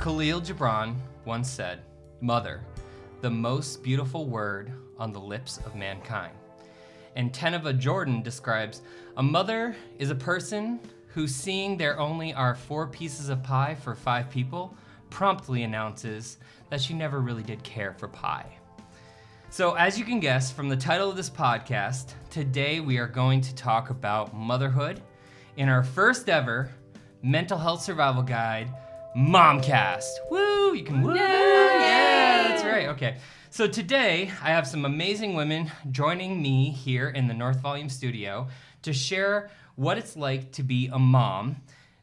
Khalil Gibran once said, "Mother, the most beautiful word on the lips of mankind." And Teneva Jordan describes, "A mother is a person who, seeing there only are 4 pieces of pie for 5 people, promptly announces that she never really did care for pie." So as you can guess from the title of this podcast, today we are going to talk about motherhood in our first ever mental health survival guide, Momcast. Woo! You can woo! Yeah, that's right. Okay. So today I have some amazing women joining me here in the North Volume studio to share what it's like to be a mom,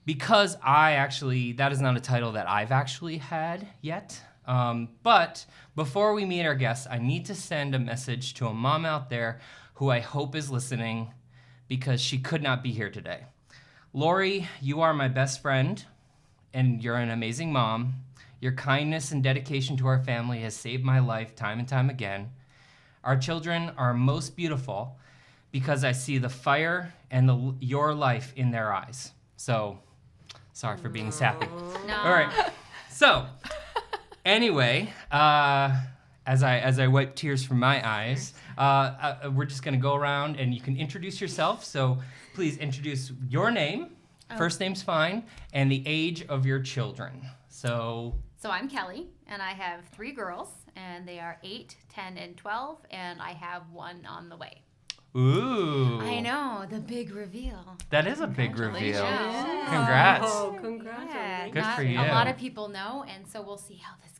because that is not a title that I've actually had yet. But before we meet our guests, I need to send a message to a mom out there who I hope is listening, because she could not be here today. Lori, you are my best friend, and you're an amazing mom. Your kindness and dedication to our family has saved my life time and time again. Our children are most beautiful because I see the fire and your life in their eyes. So, sorry for being sappy. No. All right. So, anyway, as I wipe tears from my eyes, we're just gonna go around and you can introduce yourself. So please introduce your name, first name's fine, and the age of your children. So I'm Kelly, and I have 3 girls, and they are 8, 10, and 12, and I have 1 on the way. Ooh. I know, the big reveal. That is a big reveal. Yeah. Congrats. Oh, congratulations. Good for you. A lot of people know, and so we'll see how this goes.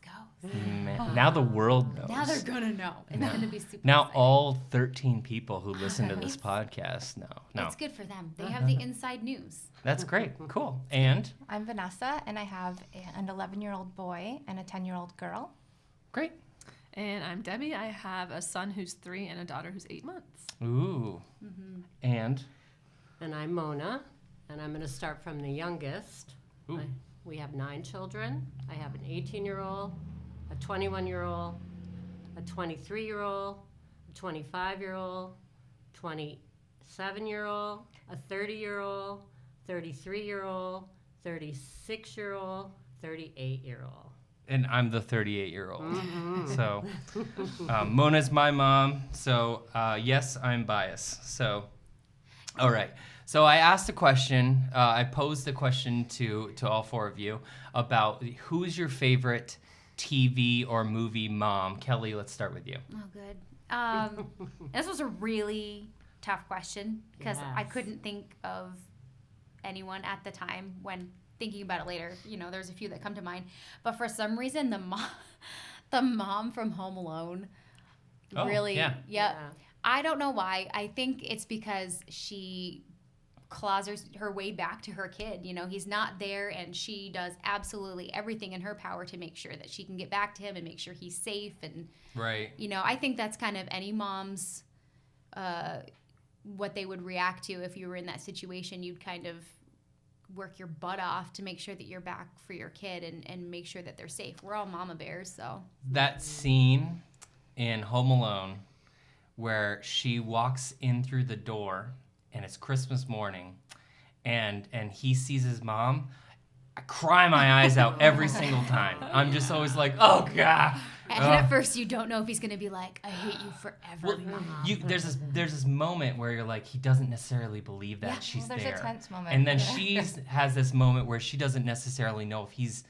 Man, now the world knows. Now they're gonna know. It's gonna be super Now exciting. all 13 people who listen to this podcast know. No. It's good for them. They have the inside news. That's great. Cool. And? I'm Vanessa, and I have an 11-year-old boy and a 10-year-old girl. Great. And I'm Debbie. I have a son who's 3 and a daughter who's 8 months. Ooh. And? And I'm Mona, and I'm going to start from the youngest. Ooh. We have 9 children. I have an 18-year-old, a 21-year-old, a 23-year-old, a 25-year-old, 27-year-old, a 30-year-old, 33-year-old, 36-year-old, 38-year-old. And I'm the 38-year-old. So Mona's my mom. So yes, I'm biased. So, all right. So I asked a question. I posed a question to all 4 of you about who's your favorite TV or movie mom. Kelly, let's start with you. Oh, good. This was a really tough question because I Yes. couldn't think of anyone at the time. When thinking about it later, there's a few that come to mind. But for some reason, the mom from Home Alone really, yeah. I don't know why. I think it's because she claws her way back to her kid. He's not there, and she does absolutely everything in her power to make sure that she can get back to him and make sure he's safe. And Right. I think that's kind of any mom's what they would react to if you were in that situation. You'd kind of work your butt off to make sure that you're back for your kid and make sure that they're safe. We're all mama bears, so. That scene in Home Alone where she walks in through the door and it's Christmas morning and he sees his mom, I cry my eyes out every single time. I'm just always like, oh God. And at first you don't know if he's going to be like, I hate you forever, Well, Mom. there's this moment where you're like, he doesn't necessarily believe that Yeah, she's There's there. a tense moment. And then she has this moment where she doesn't necessarily know if he's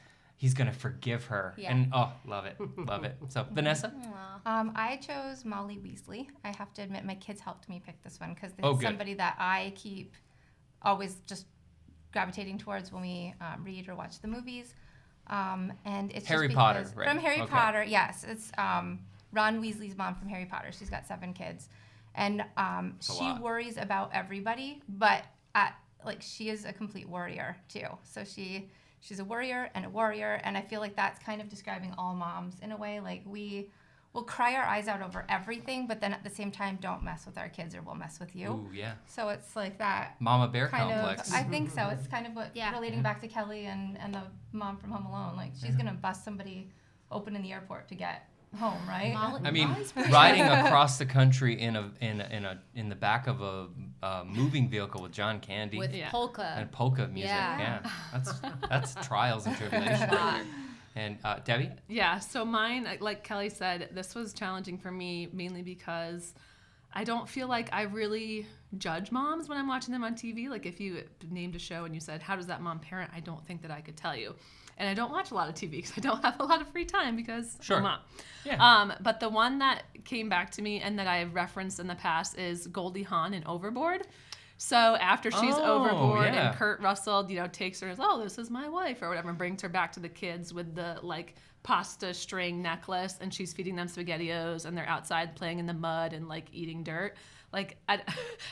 going to forgive her. Yeah. And love it. Love it. So, Vanessa? I chose Molly Weasley. I have to admit, my kids helped me pick this one because Oh, it's good. somebody that I keep always just gravitating towards when we read or watch the movies. And it's Harry just Potter, because, right? From Harry Okay. Potter, yes. It's Ron Weasley's mom from Harry Potter. She's got 7 kids. And she lot. worries about everybody, but she is a complete warrior too. So she's a warrior, and I feel like that's kind of describing all moms in a way. Like, we will cry our eyes out over everything, but then at the same time, don't mess with our kids or we'll mess with you. Ooh, yeah. So it's like that Mama bear kind complex. of, I think so. It's kind of what, Yeah. relating back to Kelly and the mom from Home Alone. Like, she's going to bust somebody open in the airport to get home, right? I mean, riding across the country in the back of a moving vehicle with John Candy With Yeah. polka. and polka music. Yeah. Yeah, that's trials and tribulations. And Debbie? Yeah, so mine, like Kelly said, this was challenging for me mainly because I don't feel like I really judge moms when I'm watching them on TV. Like if you named a show and you said, how does that mom parent? I don't think that I could tell you. And I don't watch a lot of TV because I don't have a lot of free time because Sure. I'm a mom. Yeah. But the one that came back to me and that I've referenced in the past is Goldie Hawn in Overboard. So after she's overboard yeah. and Kurt Russell, takes her as, oh, this is my wife or whatever, and brings her back to the kids with the like pasta string necklace, and she's feeding them SpaghettiOs, and they're outside playing in the mud and like eating dirt. Like, I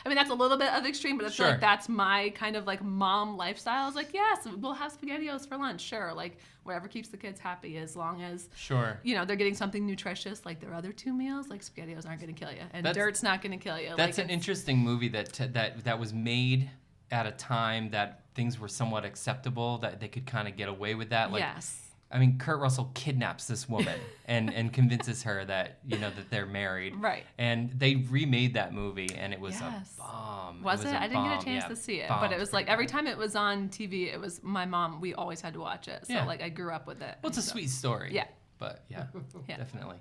mean, that's a little bit of extreme, but I feel Sure. like that's my kind of like mom lifestyle. I was like, yes, we'll have SpaghettiOs for lunch, sure. Like, whatever keeps the kids happy, as long as Sure. they're getting something nutritious, like their other 2 meals. Like SpaghettiOs aren't going to kill you, and That's- dirt's not going to kill you. That's like, an interesting movie that was made at a time that things were somewhat acceptable, that they could kind of get away with that. Like, yes. I mean, Kurt Russell kidnaps this woman and convinces her that that they're married. Right. And they remade that movie, and it was Yes. a bomb. Was it? a I didn't get a bomb. chance Yeah, to see it, bomb. but it was like every time it was on TV, it was my mom. We always had to watch it, so Yeah. like I grew up with it. Well, it's a So- sweet story. Yeah. But yeah, Yeah. definitely.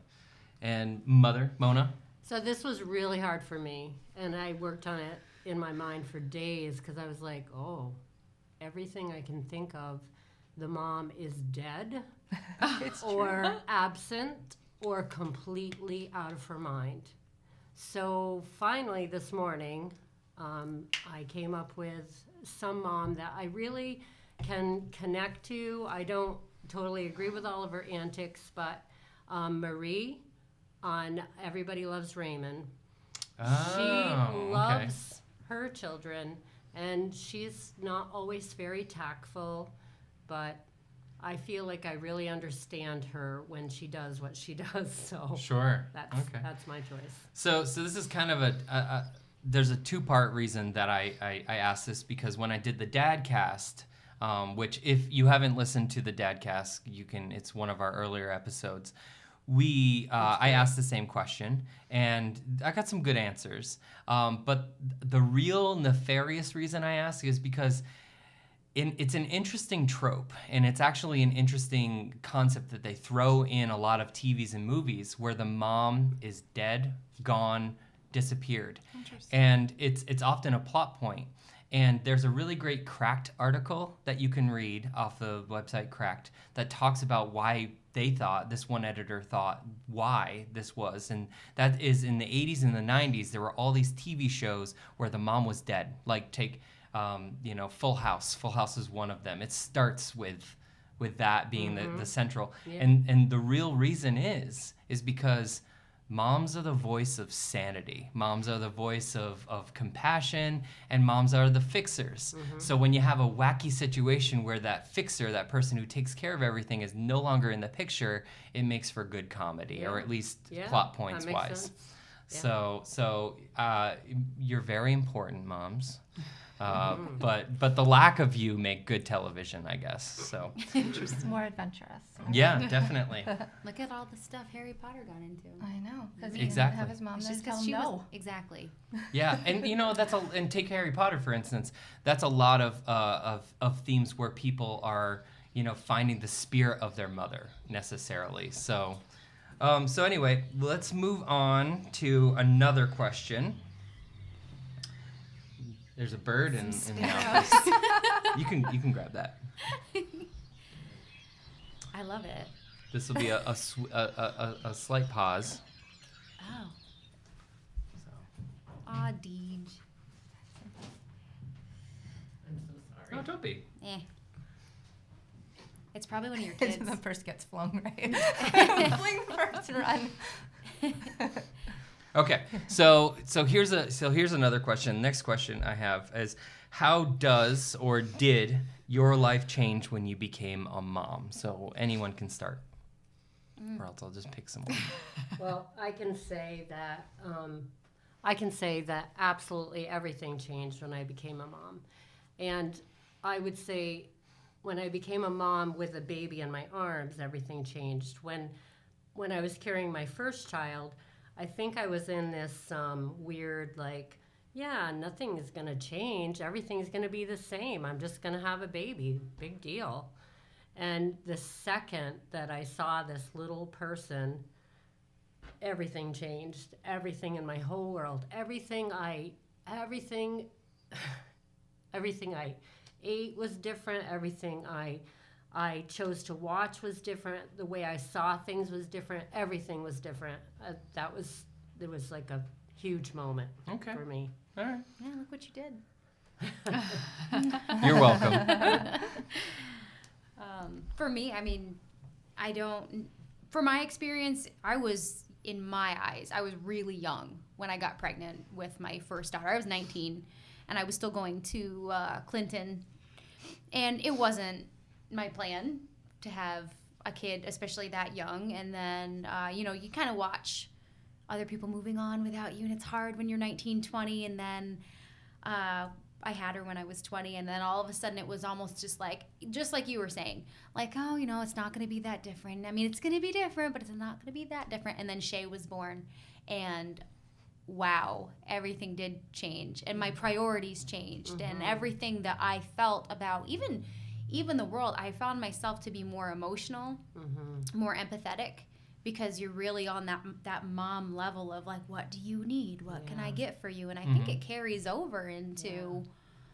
And mother, Mona? So this was really hard for me, and I worked on it in my mind for days because I was like, oh, everything I can think of, the mom is dead or absent or completely out of her mind. So finally this morning, I came up with some mom that I really can connect to. I don't totally agree with all of her antics, but Marie on Everybody Loves Raymond. Oh, She okay. loves her children, and she's not always very tactful, but I feel like I really understand her when she does what she does. So Sure. that's my choice. So this is kind of there's a two-part reason that I asked this, because when I did the dad cast, which if you haven't listened to the dad cast, it's one of our earlier episodes. I asked the same question, and I got some good answers. But the real nefarious reason I ask is because it's an interesting trope, and it's actually an interesting concept that they throw in a lot of TVs and movies where the mom is dead, gone, disappeared. And it's often a plot point. And there's a really great Cracked article that you can read off the website Cracked that talks about why this one editor thought why this was. And that is in the 80s and the 90s, there were all these TV shows where the mom was dead. Like take, Full House. Full House is one of them. It starts with that being the central. Yeah. And the real reason is because moms are the voice of sanity. Moms are the voice of compassion, and moms are the fixers. So when you have a wacky situation where that fixer, that person who takes care of everything, is no longer in the picture, it makes for good comedy, or at least plot points that makes wise. sense. So you're very important, moms. But the lack of you make good television, I guess. So It's more adventurous. yeah, definitely. Look at all the stuff Harry Potter got into. I know. Because Exactly. have his mom It's then just tell because him she was no. exactly. Yeah, and and take Harry Potter for instance. That's a lot of themes where people are finding the spirit of their mother necessarily. So anyway, let's move on to another question. There's a bird in the office. You can grab that. I love it. This will be a slight pause. Oh. So. Aw, Deej. I'm so sorry. Oh, don't be. It's probably one of your kids. the first gets flung, right? Fling the first and run. Okay, so here's another question. Next question I have is, how does or did your life change when you became a mom? So anyone can start, or else I'll just pick someone. Well, I can say that absolutely everything changed when I became a mom. And I would say when I became a mom with a baby in my arms, everything changed. When I was carrying my first child, I think I was in this weird, nothing is going to change. Everything's going to be the same. I'm just going to have a baby. Big deal. And the second that I saw this little person, everything changed. Everything in my whole world. Everything I ate was different. Everything I chose to watch was different. The way I saw things was different. Everything was different. It was like a huge moment for me. All right. Yeah, look what you did. You're welcome. For me, I mean, for my experience, in my eyes, I was really young when I got pregnant with my first daughter. I was 19, and I was still going to Clinton. And it wasn't my plan to have a kid, especially that young. And then, you kind of watch other people moving on without you, and it's hard when you're 19, 20. And then I had her when I was 20, and then all of a sudden it was almost just like you were saying, like, oh, it's not going to be that different. I mean, it's going to be different, but it's not going to be that different. And then Shay was born, and wow, everything did change, and my priorities changed, and everything that I felt about even the world, I found myself to be more emotional, more empathetic, because you're really on that mom level of like, what do you need? What can I get for you? And I think it carries over into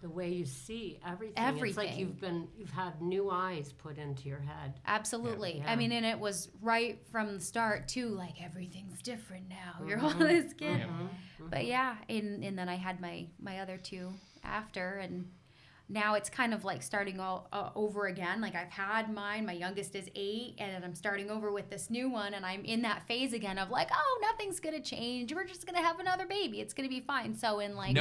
the way you see everything. Everything. It's like you've had new eyes put into your head. Absolutely. Yeah. I mean, and it was right from the start too, like everything's different now. You're all this kid. But yeah, and then I had my other two after, and now it's kind of like starting all over again. Like I've had mine, my youngest is 8, and I'm starting over with this new one, and I'm in that phase again of like, oh, nothing's gonna change. We're just gonna have another baby. It's gonna be fine. So in like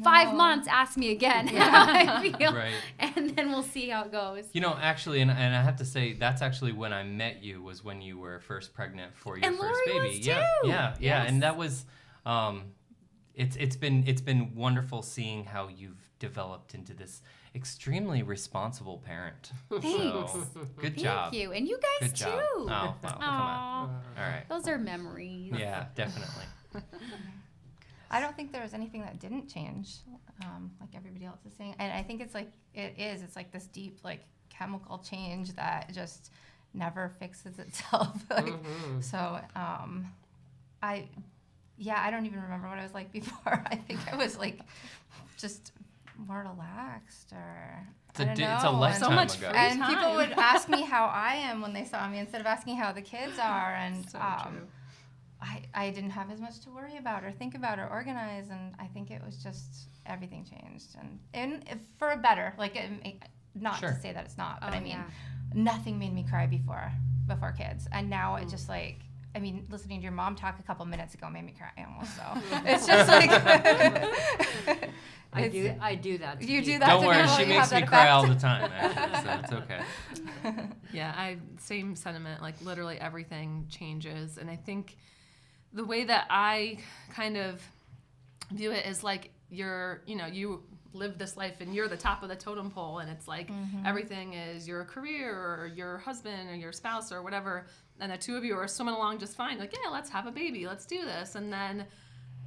5 months, ask me again how I feel, Right. and then we'll see how it goes. Actually, and I have to say, that's actually when I met you, was when you were first pregnant for your And first Lori baby. was Yeah, too. yeah. Yes. And that was, it's been wonderful seeing how you've developed into this extremely responsible parent. Thanks. So, good job. Thank you, and you guys Good too. job. Oh, wow, come on. Aw. All right. Those are memories. Yeah, definitely. I don't think there was anything that didn't change, like everybody else is saying. And I think it's like it's like this deep like chemical change that just never fixes itself. So I don't even remember what I was like before. I think I was like just more relaxed, or I don't know. It's a lifetime So much ago. free And time. people would ask me how I am when they saw me instead of asking how the kids are. And So true. I didn't have as much to worry about or think about or organize. And I think it was just everything changed. And for a better, like, not Sure. to say that it's not, but Oh, I mean, yeah. nothing made me cry before kids. And now it just like, I mean, listening to your mom talk a couple minutes ago made me cry almost. So it's just like... I do that. to You do people. that Don't to worry, people, she you makes have me that cry effect. all the time, actually, so it's okay. Yeah, same sentiment. Like literally everything changes, and I think the way that I kind of view it is like you live this life and you're the top of the totem pole, and it's like everything is your career or your husband or your spouse or whatever, and the two of you are swimming along just fine. Like, yeah, let's have a baby, let's do this, and then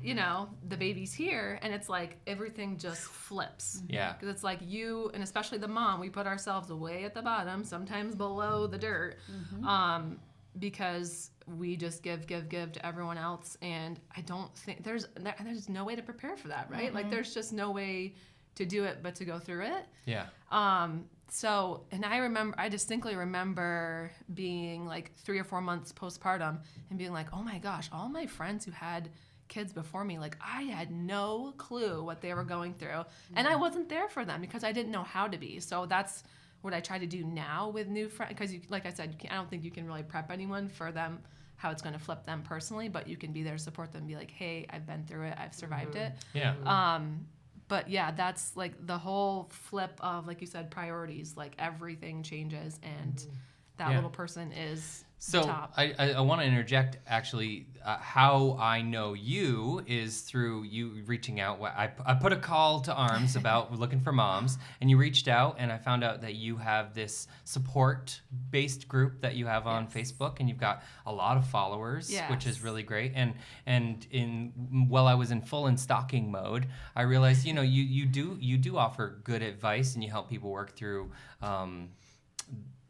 the baby's here, and it's like everything just flips. Yeah. Because it's like you, and especially the mom, we put ourselves way at the bottom, sometimes below the dirt, because we just give to everyone else, and I don't think there's no way to prepare for that, right? Like there's just no way to do it but to go through it. Yeah. So, and I distinctly remember being like 3 or 4 months postpartum and being like, oh my gosh, all my friends who had kids before me, like I had no clue what they were going through, and I wasn't there for them because I didn't know how to be. So that's what I try to do now with new friends, because like I said, I don't think you can really prep anyone for them, how it's going to flip them personally, but you can be there to support them, be like, hey, I've been through it, I've survived it. Yeah. But yeah, that's like the whole flip of, like you said, priorities, like everything changes, and that little person is So top. I want to interject, actually. How I know you is through you reaching out. I put a call to arms about looking for moms, and you reached out, and I found out that you have this support-based group that you have on Facebook, and you've got a lot of followers, which is Yes. really great. And while I was in full stalking mode, I realized you do offer good advice, and you help people work through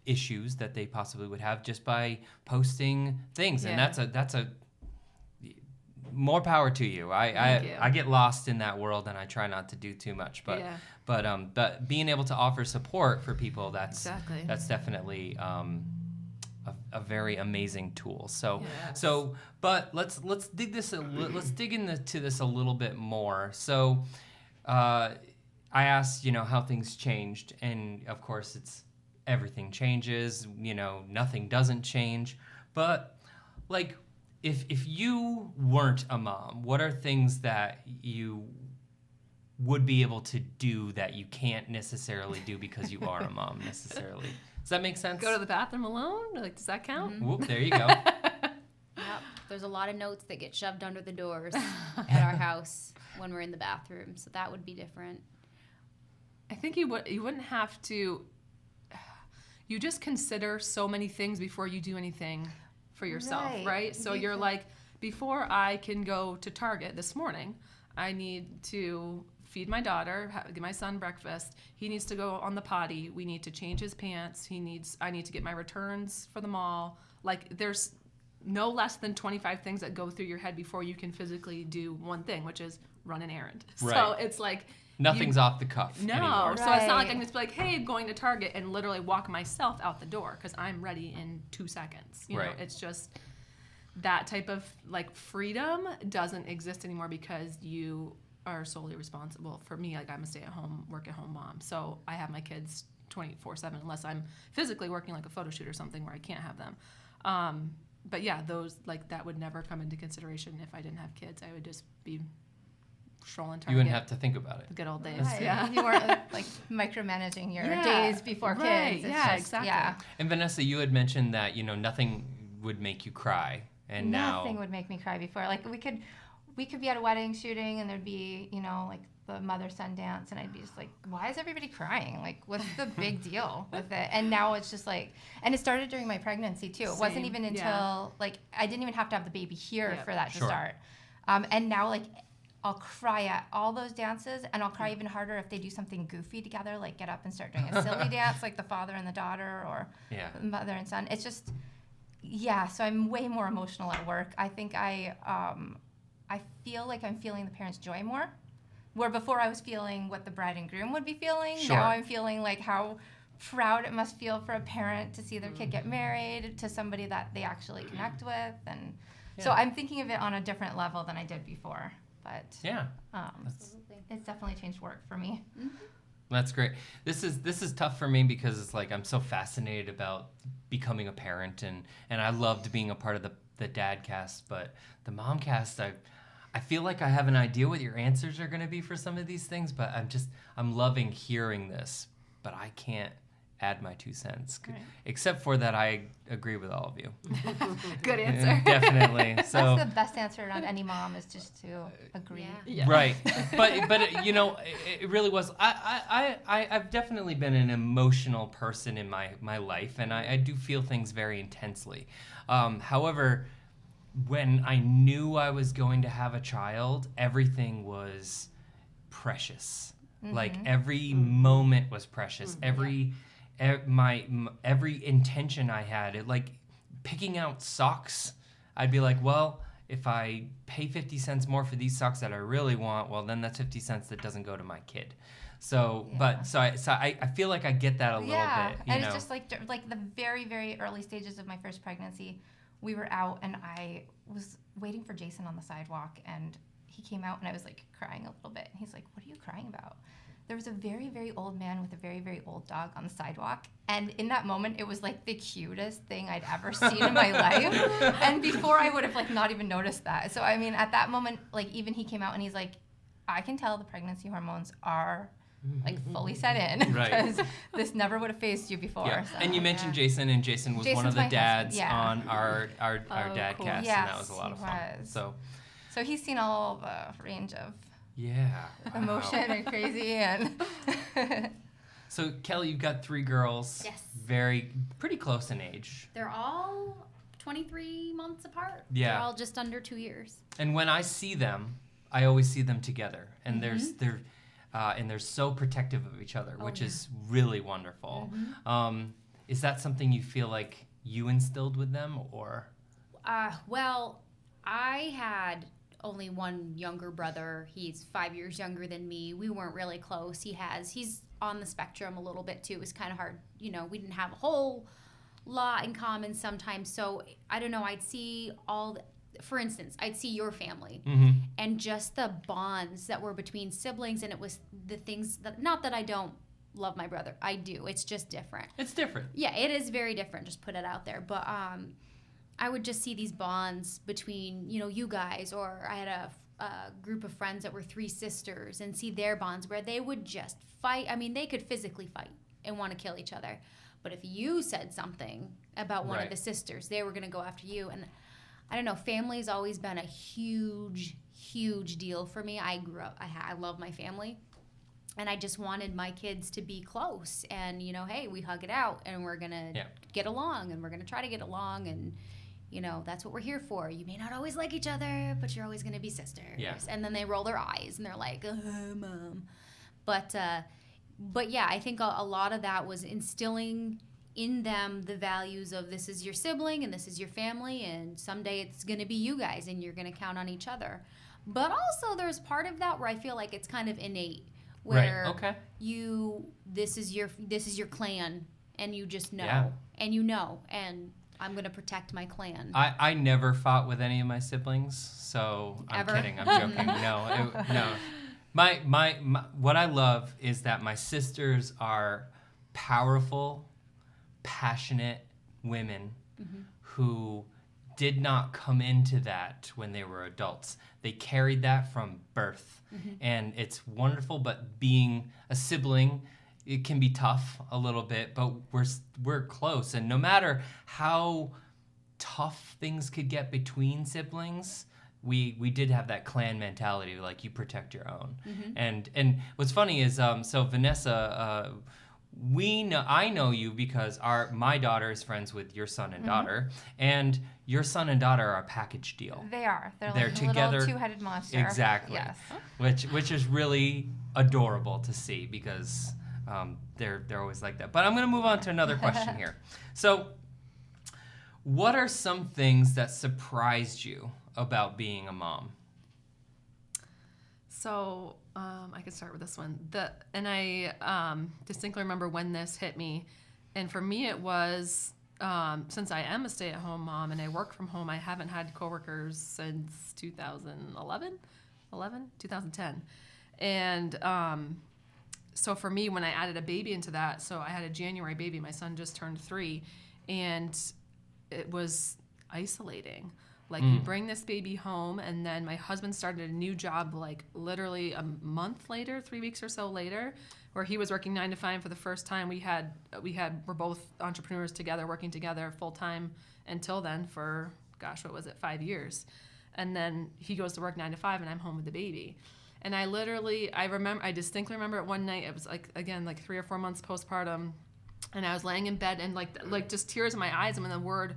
issues that they possibly would have just by posting things. And that's a more power to you. Thank you. I get lost in that world and I try not to do too much, but being able to offer support for people, that's definitely a very amazing tool. So but let's dig into this a little bit more. So I asked, how things changed, and of course it's everything changes, nothing doesn't change. But like, if you weren't a mom, what are things that you would be able to do that you can't necessarily do because you are a mom necessarily? Does that make sense? Go to the bathroom alone? Like, does that count? Mm-hmm. Whoop, there you go. Yep. There's a lot of notes that get shoved under the doors at our house when we're in the bathroom, so that would be different. I think you wouldn't have to. You just consider so many things before you do anything for yourself, right? So you're like, before I can go to Target this morning, I need to feed my daughter, give my son breakfast. He needs to go on the potty. We need to change his pants. I need to get my returns for the mall. Like, there's no less than 25 things that go through your head before you can physically do one thing, which is run an errand. Right. So it's like, nothing's off the cuff anymore. So it's not like I'm just like, hey, I'm going to Target and literally walk myself out the door because I'm ready in 2 seconds. You know, it's just that type of like freedom doesn't exist anymore because you are solely responsible. For me, like, I'm a stay-at-home, work-at-home mom, so I have my kids 24/7 unless I'm physically working like a photo shoot or something where I can't have them. But yeah, those, like, that would never come into consideration if I didn't have kids. I would just be strolling Target. You wouldn't have to think about it. The good old days. Right. Yeah. You weren't like micromanaging your days before kids. It's just, exactly. Yeah. And Vanessa, you had mentioned that, nothing would make you cry. And Nothing now would make me cry before. Like, we could be at a wedding shooting and there'd be, like the mother-son dance, and I'd be just like, why is everybody crying? Like, what's the big deal with it? And now it's just like, and it started during my pregnancy too. It wasn't even until like, I didn't even have to have the baby here for that to start. And now, like, I'll cry at all those dances, and I'll cry even harder if they do something goofy together, like get up and start doing a silly dance, like the father and the daughter, or the mother and son. It's just, so I'm way more emotional at work. I think I feel like I'm feeling the parents' joy more, where before I was feeling what the bride and groom would be feeling. Now I'm feeling like how proud it must feel for a parent to see their kid get married to somebody that they actually connect with. And so I'm thinking of it on a different level than I did before. But it's definitely changed work for me. Mm-hmm. That's great. This is tough for me because it's like I'm so fascinated about becoming a parent, and I loved being a part of the dad cast, but the mom cast, I feel like I have an idea what your answers are going to be for some of these things, but I'm loving hearing this, but I can't add my 2 cents, except for that I agree with all of you. Good answer. Definitely. So that's the best answer around any mom, is just to agree. Right. But it really was. I've definitely been an emotional person in my life, and I do feel things very intensely. However, when I knew I was going to have a child, everything was precious. Mm-hmm. Like, every moment was precious. Mm-hmm. Every intention I had, it, like picking out socks, I'd be like, well, if I pay 50 cents more for these socks that I really want, well, then that's 50 cents that doesn't go to my kid. So, I feel like I get that a little bit. And it's just like the very, very early stages of my first pregnancy, we were out and I was waiting for Jason on the sidewalk, and he came out and I was like crying a little bit. And he's like, what are you crying about? There was a very, very old man with a very, very old dog on the sidewalk. And in that moment, it was like the cutest thing I'd ever seen in my life. And before, I would have like not even noticed that. So, I mean, at that moment, like, even he came out and he's like, I can tell the pregnancy hormones are like fully set in, because this never would have faced you before. Yeah. So, and you mentioned Jason, and Jason was one of the dads on our dad cool. cast, yes, and that was a lot of fun. So he's seen all the range of emotion and crazy and. So Kelly, you've got 3 girls. Yes. Pretty close in age. They're all 23 months apart. Yeah. They're all just under 2 years. And when I see them, I always see them together, and they're so protective of each other, which is really wonderful. is that something you feel like you instilled with them, or? Well, I had only one younger brother. He's 5 years younger than me. We weren't really close. He's on the spectrum a little bit too. It was kind of hard. You know, we didn't have a whole lot in common sometimes. So I don't know. For instance, I'd see your family and just the bonds that were between siblings, and it was the things that, not that I don't love my brother. I do. It's just different. It's different. Yeah, it is very different. Just put it out there. But I would just see these bonds between, you guys, or I had a group of friends that were 3 sisters, and see their bonds where they would just fight. I mean, they could physically fight and want to kill each other. But if you said something about one of the sisters, they were going to go after you. And I don't know, family's always been a huge, huge deal for me. I grew up, I love my family. And I just wanted my kids to be close. And, hey, we hug it out, and we're going to get along, and we're going to try to get along. And, that's what we're here for. You may not always like each other, but you're always going to be sisters. Yeah. And then they roll their eyes, and they're like, Mom. But yeah, I think a lot of that was instilling in them the values of, this is your sibling and this is your family, and someday it's going to be you guys, and you're going to count on each other. But also there's part of that where I feel like it's kind of innate, where this is your clan, and you just know, and and I'm going to protect my clan. I never fought with any of my siblings, so I'm kidding. I'm joking. No. My what I love is that my sisters are powerful, passionate women who did not come into that when they were adults. They carried that from birth. And it's wonderful, but being a sibling, it can be tough a little bit, but we're close. And no matter how tough things could get between siblings, we did have that clan mentality, like you protect your own. And what's funny is, so Vanessa, I know you because my daughter is friends with your son and daughter, and your son and daughter are a package deal. They are. They're They're like together, a little two-headed monster. Exactly. Yes. Which is really adorable to see, because they're always like that. But I'm going to move on to another question here. So, what are some things that surprised you about being a mom? So I could start with this one. I distinctly remember when this hit me, and for me it was, since I am a stay-at-home mom and I work from home, I haven't had coworkers since 2010, and so for me, when I added a baby into that, so I had a January baby. My son just turned 3, and it was isolating. Like, you bring this baby home, and then my husband started a new job, like, literally a month later, 3 weeks or so later, where he was working 9 to 5 for the first time. We're both entrepreneurs together, working together full-time until then for, 5 years. And then he goes to work 9 to 5, and I'm home with the baby. And I distinctly remember it one night. It was, like, again, like 3 or 4 months postpartum, and I was laying in bed, and, like just tears in my eyes, and when the word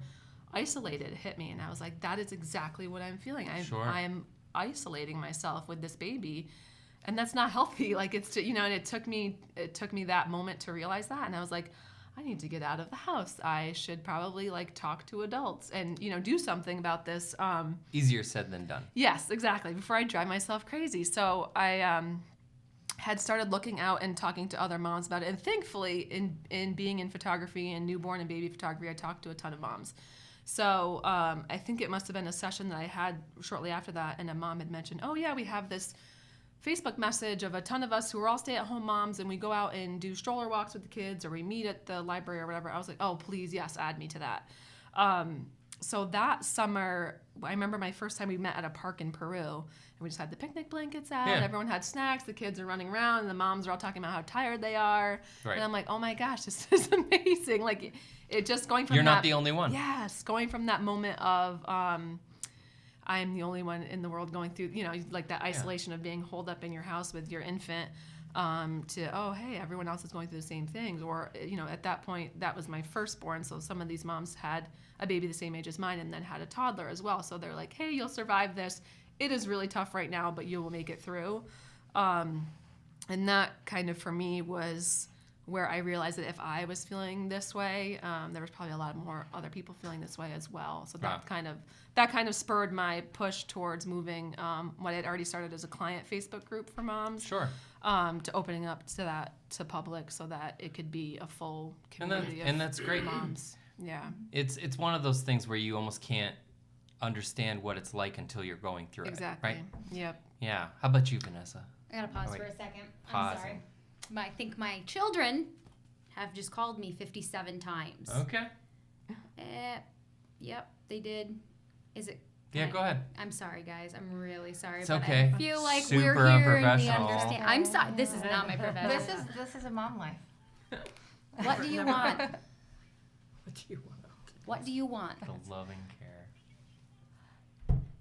isolated hit me, and I was like, that is exactly what I'm feeling. I'm isolating myself with this baby, and that's not healthy. Like, it's and it took me that moment to realize that, and I was like, I need to get out of the house. I should probably, like, talk to adults and do something about this. Easier said than done. Yes, exactly, before I drive myself crazy. So I had started looking out and talking to other moms about it, and thankfully in being in photography and newborn and baby photography, I talked to a ton of moms. So I think it must have been a session that I had shortly after that, and a mom had mentioned, oh yeah, we have this Facebook message of a ton of us who are all stay-at-home moms, and we go out and do stroller walks with the kids, or we meet at the library or whatever. I was like, oh, please, yes, add me to that. So that summer, I remember my first time we met at a park in Peru, and we just had the picnic blankets out, everyone had snacks, the kids are running around, and the moms are all talking about how tired they are. Right. And I'm like, oh my gosh, this is amazing. Like, it just going from You're not the only one. Yes, going from that moment of I'm the only one in the world going through, like that isolation of being holed up in your house with your infant, to, oh, hey, everyone else is going through the same things. Or, at that point, that was my firstborn, so some of these moms had a baby the same age as mine and then had a toddler as well. So they're like, hey, you'll survive this. It is really tough right now, but you will make it through. And that kind of, for me, was where I realized that if I was feeling this way, there was probably a lot more other people feeling this way as well. So that kind of spurred my push towards moving what I had already started as a client Facebook group for moms. Sure. To opening up to public so that it could be a full community and that's great. Moms. Yeah. It's one of those things where you almost can't understand what it's like until you're going through Exactly. it, right? Yep. Yeah. How about you, Vanessa? I gotta pause Oh, wait. for a second. Pausing. I'm sorry. I think my children have just called me 57 times. Okay. Yep, they did. Is it? Yeah, go ahead. I'm sorry, guys. I'm really sorry. It's but okay. I feel like Super we're here and we unprofessional. understand. I'm sorry. This is not my profession. This is a mom life. What do you want? What do you want? What do you want? The loving care.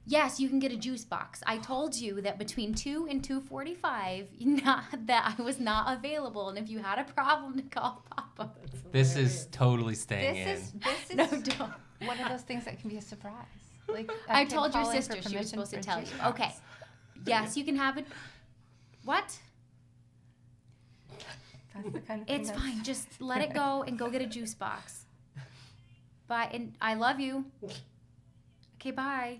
Yes, you can get a juice box. I told you that between 2 and 2:45, that I was not available, and if you had a problem, to call Papa. This is totally staying This is No, don't. one of those things that can be a surprise. Like I told your sister she was supposed to tell you. Okay. Yes, you can have it. What? That's the kind of thing It's that's- fine. Just let it go and go get a juice box. Bye, and I love you. Okay, bye.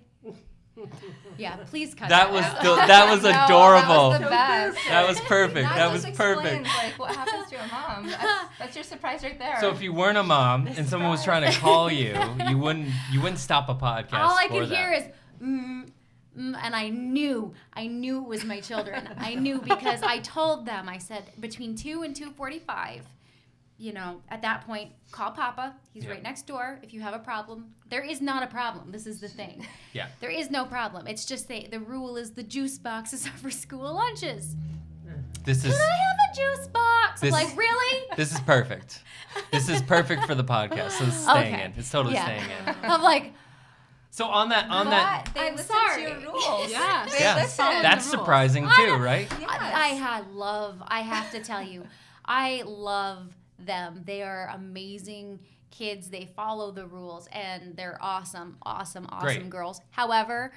Yeah, please cut That was out. that was No, adorable. That was the best. That was perfect. That was just perfect. explains, like what happens to a mom. That's your surprise right there. So if you weren't a mom and someone was trying to call you, you wouldn't stop a podcast. All I for could that. hear is, and I knew it was my children. I knew because I told them. I said between 2 and 2:45. At that point, call Papa. He's Yeah. right next door. If you have a problem, there is not a problem. This is the thing. Yeah. There is no problem. It's just the rule is the juice boxes are for school lunches. This is Can I have a juice box? This- Like, really? this is perfect. This is perfect for the podcast. So it's staying Okay. in. It's totally Yeah. staying in. I'm like, So on that But they I'm listen sorry. to your rules. Yeah. They Yeah. listen. That's the rules. surprising too, right? I have to tell you, I love them. They are amazing kids. They follow the rules and they're awesome Great. girls. However,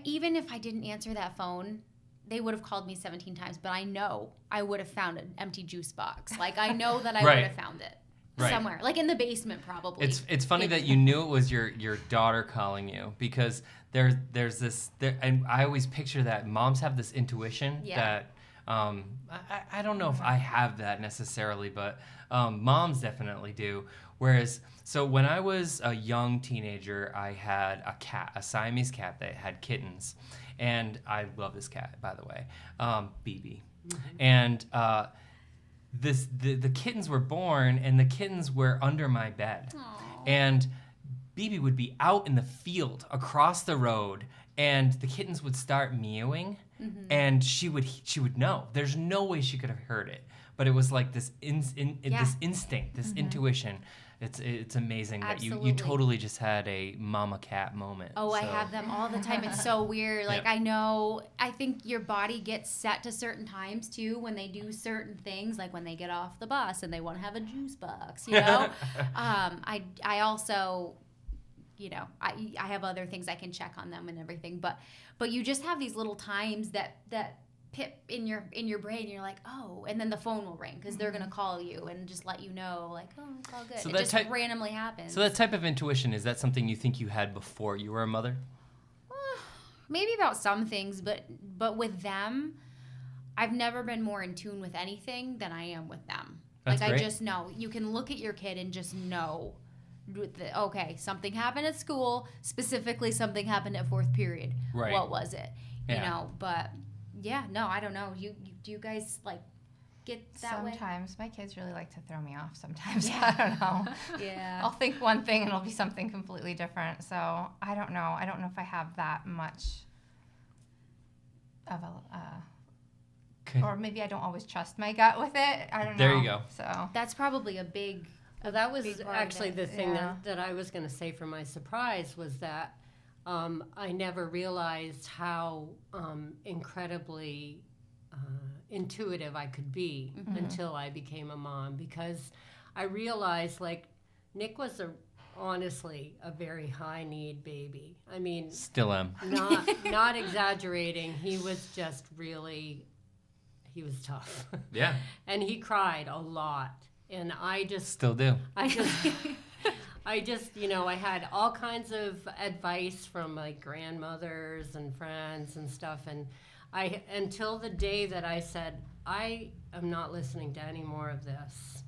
even if I didn't answer that phone, they would have called me 17 times, but I know I would have found an empty juice box. I know that I Right. would have found it Right. somewhere, in the basement probably. It's funny that you knew it was your daughter calling you because there's this and I always picture that moms have this intuition Yeah. that I don't know if I have that necessarily, but moms definitely do. Whereas, so when I was a young teenager, I had a Siamese cat that had kittens, and I love this cat, by the way, BB, and the kittens were born, and the kittens were under my bed, and BB would be out in the field across the road, and the kittens would start meowing, and she would know. There's no way she could have heard it, but it was like this this instinct, this intuition. It's amazing that Absolutely. you totally just had a mama cat moment. Oh, I So- have them all the time. It's so weird. Yep. I think your body gets set to certain times too when they do certain things, like when they get off the bus and they want to have a juice box, I also, I have other things I can check on them and everything, but you just have these little times that pip in your brain. You're like, oh, and then the phone will ring because they're gonna call you and just let you know, like, oh, it's all good. So It that just type- randomly happens. So that type of intuition, is that something you think you had before you were a mother? Maybe about some things, but with them, I've never been more in tune with anything than I am with them. That's I great. just know. You can look at your kid and just know, okay, something happened at school. Specifically, something happened at fourth period. Right. What was it? Yeah. But yeah, no, I don't know. Do you guys get that way? Sometimes my kids really like to throw me off. Sometimes Yeah. I don't know. Yeah. I'll think one thing and it'll be something completely different. So I don't know. I don't know if I have that much of or maybe I don't always trust my gut with it. I don't know. There you go. So That's probably a big. Well, that was big part of actually it. the thing Yeah. that I was going to say for my surprise was that I never realized how incredibly intuitive I could be until I became a mom, because I realized Nick was honestly a very high need baby. I mean, Still am. not exaggerating. He was just really, He was tough. Yeah. And he cried a lot. And I just Still do. I just, I had all kinds of advice from my grandmothers and friends and stuff. And until the day that I said, I am not listening to any more of this.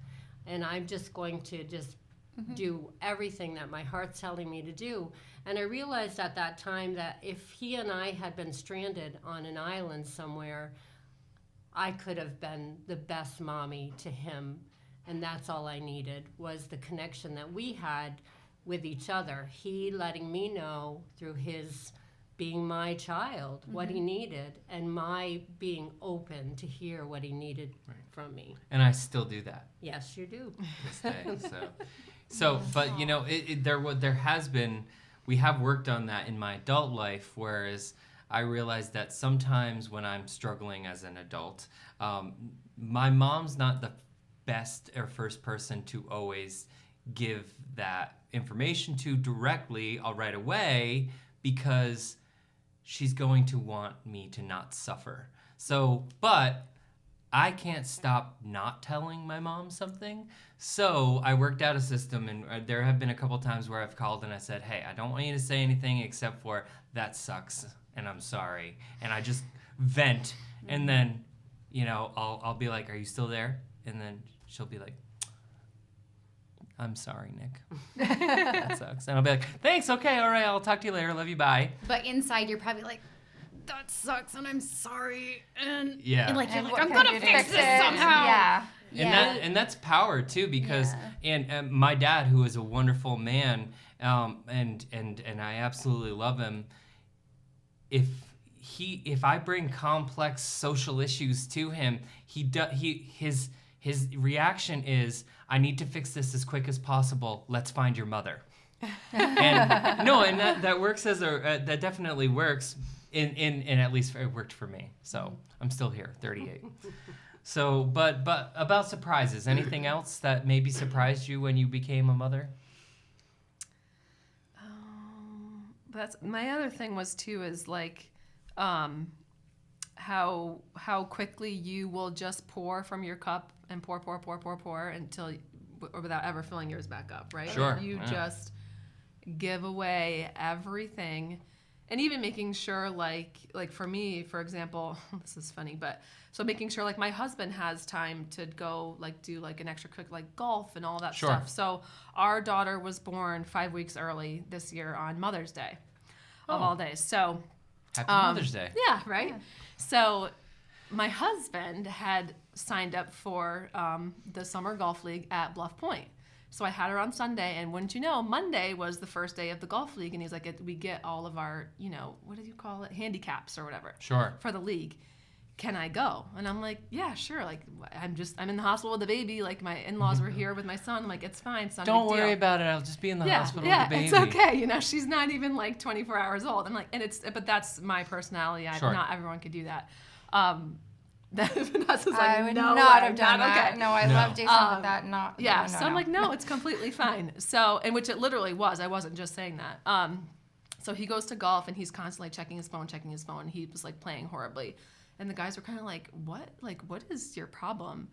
And I'm just going to just do everything that my heart's telling me to do. And I realized at that time that if he and I had been stranded on an island somewhere, I could have been the best mommy to him. And that's all I needed, was the connection that we had with each other. He letting me know through his being my child what he needed, and my being open to hear what he needed from me. And I still do that Yes, you do. this day. But there has been, we have worked on that in my adult life, whereas I realized that sometimes when I'm struggling as an adult, my mom's not the best or first person to always give that information to directly right away, because she's going to want me to not suffer. So, but I can't stop not telling my mom something. So I worked out a system, and there have been a couple times where I've called and I said, hey, I don't want you to say anything except for that sucks and I'm sorry. And I just vent, and then, I'll be like, are you still there? And then she'll be like, I'm sorry, Nick. That sucks. And I'll be like, thanks, okay, all right, I'll talk to you later, love you, bye. But inside, you're probably like, that sucks, and I'm sorry, and Yeah. and you're And like, what I'm can I gonna do to fix fix this it? somehow. Yeah. And that's power too, because and my dad, who is a wonderful man, and I absolutely love him. If I bring complex social issues to him, his reaction is, I need to fix this as quick as possible. Let's find your mother. And that works that definitely works in at least it worked for me. So I'm still here, 38. So, but about surprises, anything else that maybe surprised you when you became a mother? That's my other thing was too, is like how quickly you will just pour from your cup and pour until or without ever filling yours back up, right? Sure. Like you just give away everything. And even making sure, like for me, for example, this is funny, but so making sure like my husband has time to go do an extra quick golf and all that Sure. stuff. So our daughter was born 5 weeks early this year on Mother's Day of all days. So Happy Mother's Day. yeah, right. Yeah. So my husband had signed up for the summer golf league at Bluff Point. So I had her on Sunday, and wouldn't you know, Monday was the first day of the golf league, and he's like, we get all of our, what do you call it, handicaps or whatever. Sure. For the league. Can I go? And I'm like, yeah, sure. I'm in the hospital with the baby. My in-laws were here with my son. I'm like, it's fine. It's not Don't a big worry deal. about it. I'll just be in the hospital with the baby. It's okay. She's not even 24 hours old. I'm like, but that's my personality. Sure. Not everyone could do that. Vanessa's like, I would no not way, have done that. okay. No, I love Jason with that. Not. Yeah, No, so I'm like, no, it's completely fine. So, and which it literally was. I wasn't just saying that. So he goes to golf and he's constantly checking his phone. He was playing horribly. And the guys were kind of like, what? What is your problem?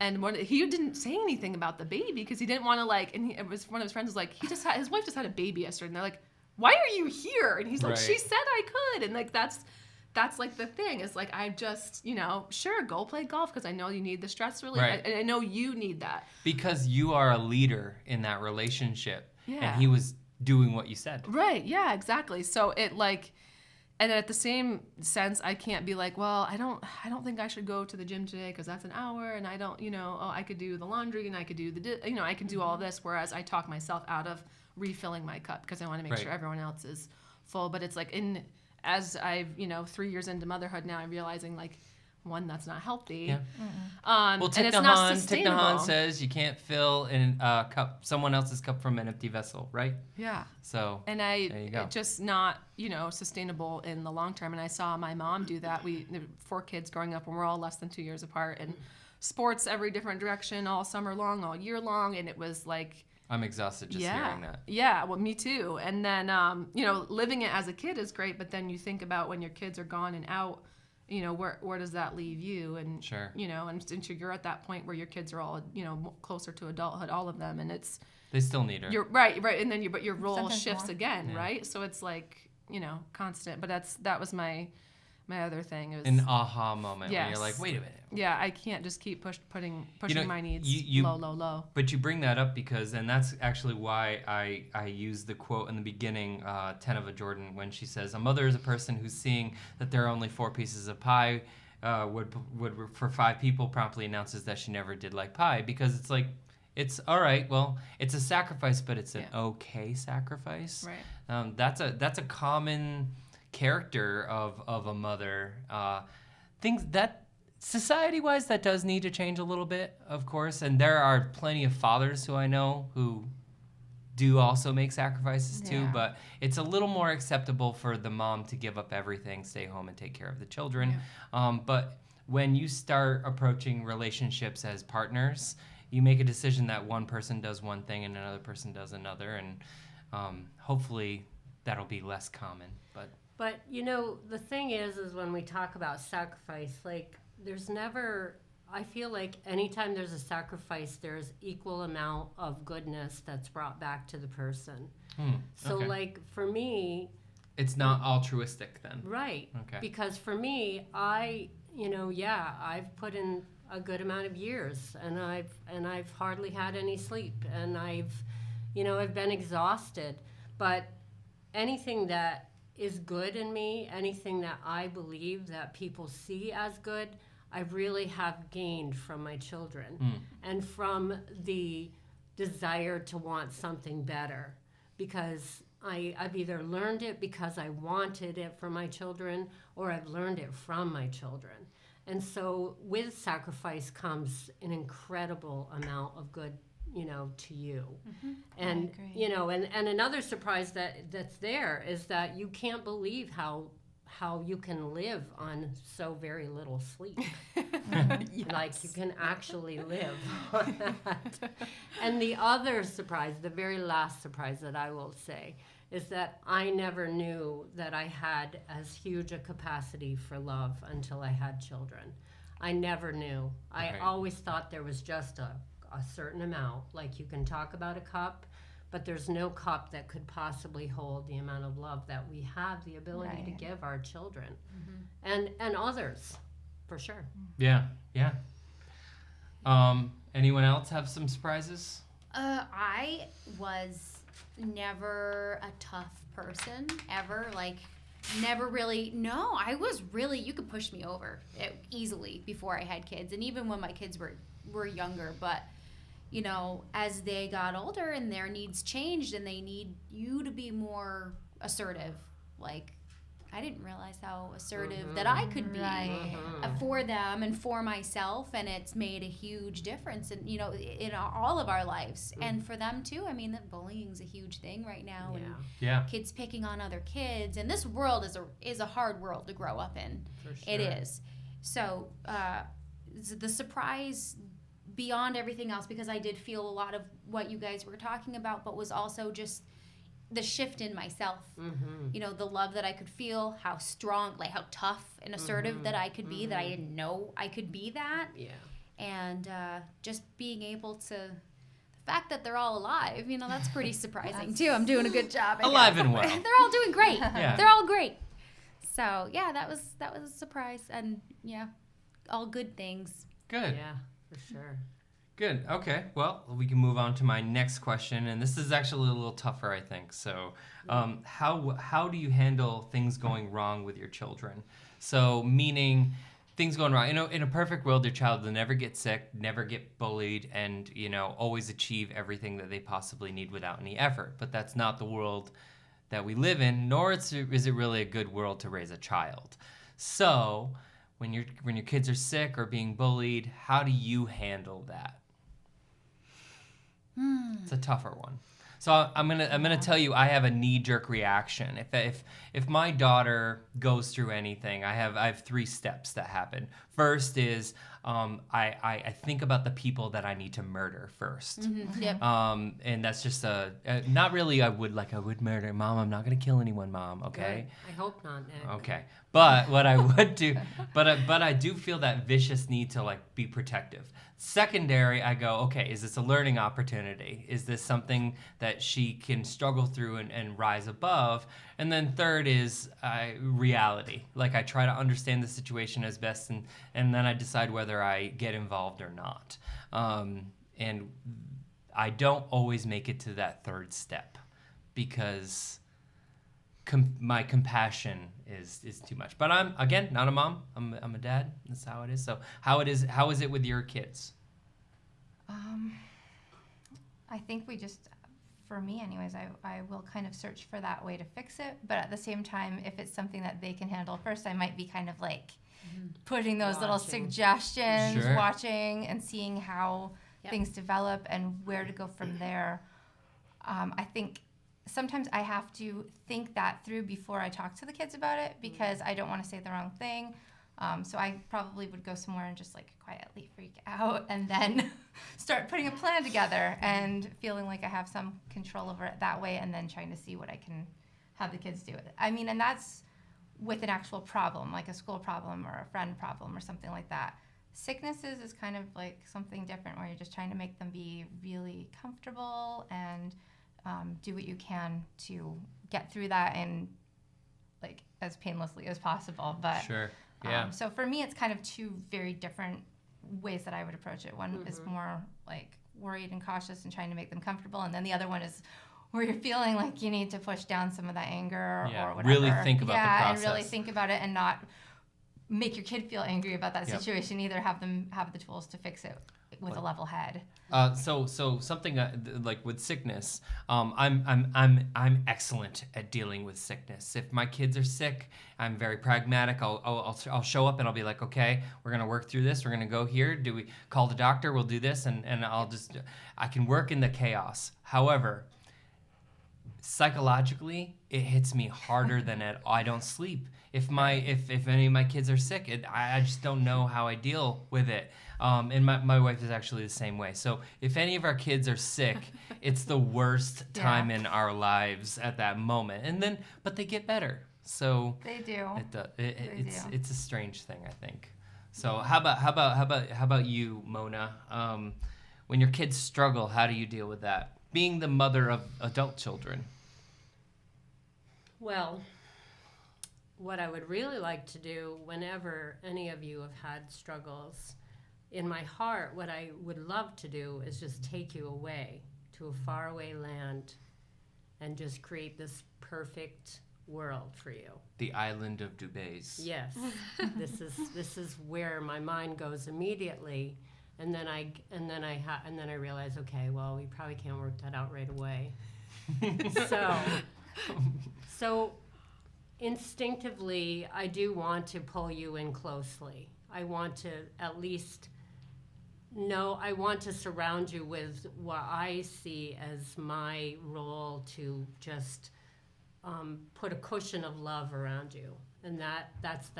And he didn't say anything about the baby because he didn't want to it was one of his friends was like, his wife just had a baby yesterday. And they're like, why are you here? And he's like, she said I could. And that's the thing is I just, sure, go play golf because I know you need the stress relief. Right. I know you need that. Because you are a leader in that relationship. Yeah. And he was doing what you said. Right. Yeah, exactly. So it and at the same sense, I can't be like, well, I don't think I should go to the gym today because that's an hour, and I don't, I could do the laundry and I could do I can do all this. Whereas I talk myself out of refilling my cup because I want to make sure everyone else is full. But it's as I've 3 years into motherhood now, I'm realizing one, that's not healthy. Yeah. Well, and it's not Thich sustainable. Nhat Hanh says you can't fill in a cup, someone else's cup from an empty vessel, right? Yeah. So and there you go. just not sustainable in the long term. And I saw my mom do that. We 4 kids growing up, and we're all less than 2 years apart, and sports every different direction all summer long, all year long, and it was I'm exhausted just hearing that. Yeah, well, me too. And then living it as a kid is great, but then you think about when your kids are gone and out where does that leave you? And Sure. And since you're at that point where your kids are all closer to adulthood, all of them, and it's They still need her. you're right, and then but your role Sometimes shifts more. again, Yeah. right? So it's like constant. But that was my other thing. It was An aha moment where you're Yes. like, wait a minute. yeah, I can't just keep pushing know, my needs you- low. But you bring that up because, and that's actually why I use the quote in the beginning, Tenova Jordan, when she says, a mother is a person who's seeing that there are only 4 pieces of pie, would for 5 people promptly announces that she never did like pie, because it's like, it's all right, well, it's a sacrifice, but it's an okay sacrifice. Right. That's a common character of a mother. Things that society-wise that does need to change a little bit, of course, and there are plenty of fathers who I know who do also make sacrifices too, Yeah. but it's a little more acceptable for the mom to give up everything, stay home and take care of the children. But when you start approaching relationships as partners, you make a decision that one person does one thing and another person does another, and hopefully that'll be less common. But the thing is when we talk about sacrifice, like there's never, I feel like anytime there's a sacrifice, there's equal amount of goodness that's brought back to the person. So okay. like for me, It's not altruistic then. right. Okay. Because for me, I've put in a good amount of years, and I've hardly had any sleep, and I've been exhausted. But anything that is good in me, anything that I believe that people see as good, I really have gained from my children and from the desire to want something better, because I've either learned it because I wanted it for my children, or I've learned it from my children. And so with sacrifice comes an incredible amount of good, to you. And, agree. and another surprise that's there is that you can't believe how you can live on so very little sleep. Like you can actually live on that. And the other surprise, the very last surprise that I will say, is that I never knew that I had as huge a capacity for love until I had children. I never knew. I Right. always thought there was just a certain amount. Like you can talk about a cup, but there's no cup that could possibly hold the amount of love that we have the ability to Right. give our children and others, for sure. Yeah. Anyone else have some surprises? I was never a tough person ever. Like, never really. No, I was really. You could push me over easily before I had kids, and even when my kids were younger. But as they got older and their needs changed, and they need you to be more assertive. Like, I didn't realize how assertive that I could be Right. for them and for myself, and it's made a huge difference in all of our lives, and for them too. I mean, that bullying's a huge thing right now, and Yeah. kids picking on other kids, and this world is a hard world to grow up in. For sure. It is. So the surprise beyond everything else, because I did feel a lot of what you guys were talking about, but was also just the shift in myself. The love that I could feel, how strong, like how tough and assertive that I could be, that I didn't know I could be that. Yeah. And just being able to, the fact that they're all alive, that's pretty surprising too. I'm doing a good job. I Alive guess. and well. They're all doing great. Yeah. They're all great. So yeah, that was a surprise, and yeah, all good things. Good. Yeah, for sure. Good. Okay. Well, we can move on to my next question, and this is actually a little tougher, I think. So, how do you handle things going wrong with your children? So, meaning things going wrong. In a perfect world, your child will never get sick, never get bullied, and always achieve everything that they possibly need without any effort. But that's not the world that we live in, nor is it really a good world to raise a child. So, when your kids are sick or being bullied, how do you handle that? It's a tougher one. So I'm gonna tell you, I have a knee-jerk reaction. If my daughter goes through anything, I have 3 steps that happen. First is I think about the people that I need to murder first. Yep. And that's just not really. I would murder mom. I'm not gonna kill anyone, mom. Okay. Good. I hope not, Nick. Okay. But what I would do, but I do feel that vicious need to like be protective. Secondary, I go, okay, is this a learning opportunity? Is this something that she can struggle through and rise above? And then third is reality. Like I try to understand the situation as best, and then I decide whether I get involved or not. And I don't always make it to that third step because my compassion is too much. But I'm, again, not a mom. I'm a dad. That's how it is. So how is it with your kids? I think we just, for me anyways, I will kind of search for that way to fix it. But at the same time, if it's something that they can handle first, I might be kind of like putting those little suggestions, Sure. watching and seeing how Yep. things develop and where to go from there. I think sometimes I have to think that through before I talk to the kids about it because I don't want to say the wrong thing. So I probably would go somewhere and just like quietly freak out and then start putting a plan together and feeling like I have some control over it that way and then trying to see what I can have the kids do with it. I mean, and that's with an actual problem, like a school problem or a friend problem or something like that. Sicknesses is kind of like something different where you're just trying to make them be really comfortable and do what you can to get through that and like as painlessly as possible. But Sure. Yeah. so for me, it's kind of two very different ways that I would approach it. One is more like worried and cautious and trying to make them comfortable, and then the other one is where you're feeling like you need to push down some of that anger or whatever. Really think about the process. and really think about it and not make your kid feel angry about that situation. Either have them have the tools to fix it with a level head. So something like with sickness, I'm excellent at dealing with sickness. If my kids are sick, I'm very pragmatic. I'll show up and I'll be like, okay, we're gonna work through this. We're gonna go here. Do we call the doctor? We'll do this, and I can work in the chaos. However, psychologically, it hits me harder than I don't sleep. If any of my kids are sick, I just don't know how I deal with it. And my wife is actually the same way. So if any of our kids are sick, it's the worst time in our lives at that moment. But they get better. So They do. it's a strange thing, I think. So how about you, Mona? When your kids struggle, how do you deal with that? Being the mother of adult children. Well, what I would really like to do whenever any of you have had struggles, in my heart, what I would love to do is just take you away to a faraway land and just create this perfect world for you. The island of Dubais. Yes, this is where my mind goes immediately, and then I realize, okay, well, we probably can't work that out right away. So instinctively, I do want to pull you in closely. I want to at least know, I want to surround you with what I see as my role to just put a cushion of love around you. And that's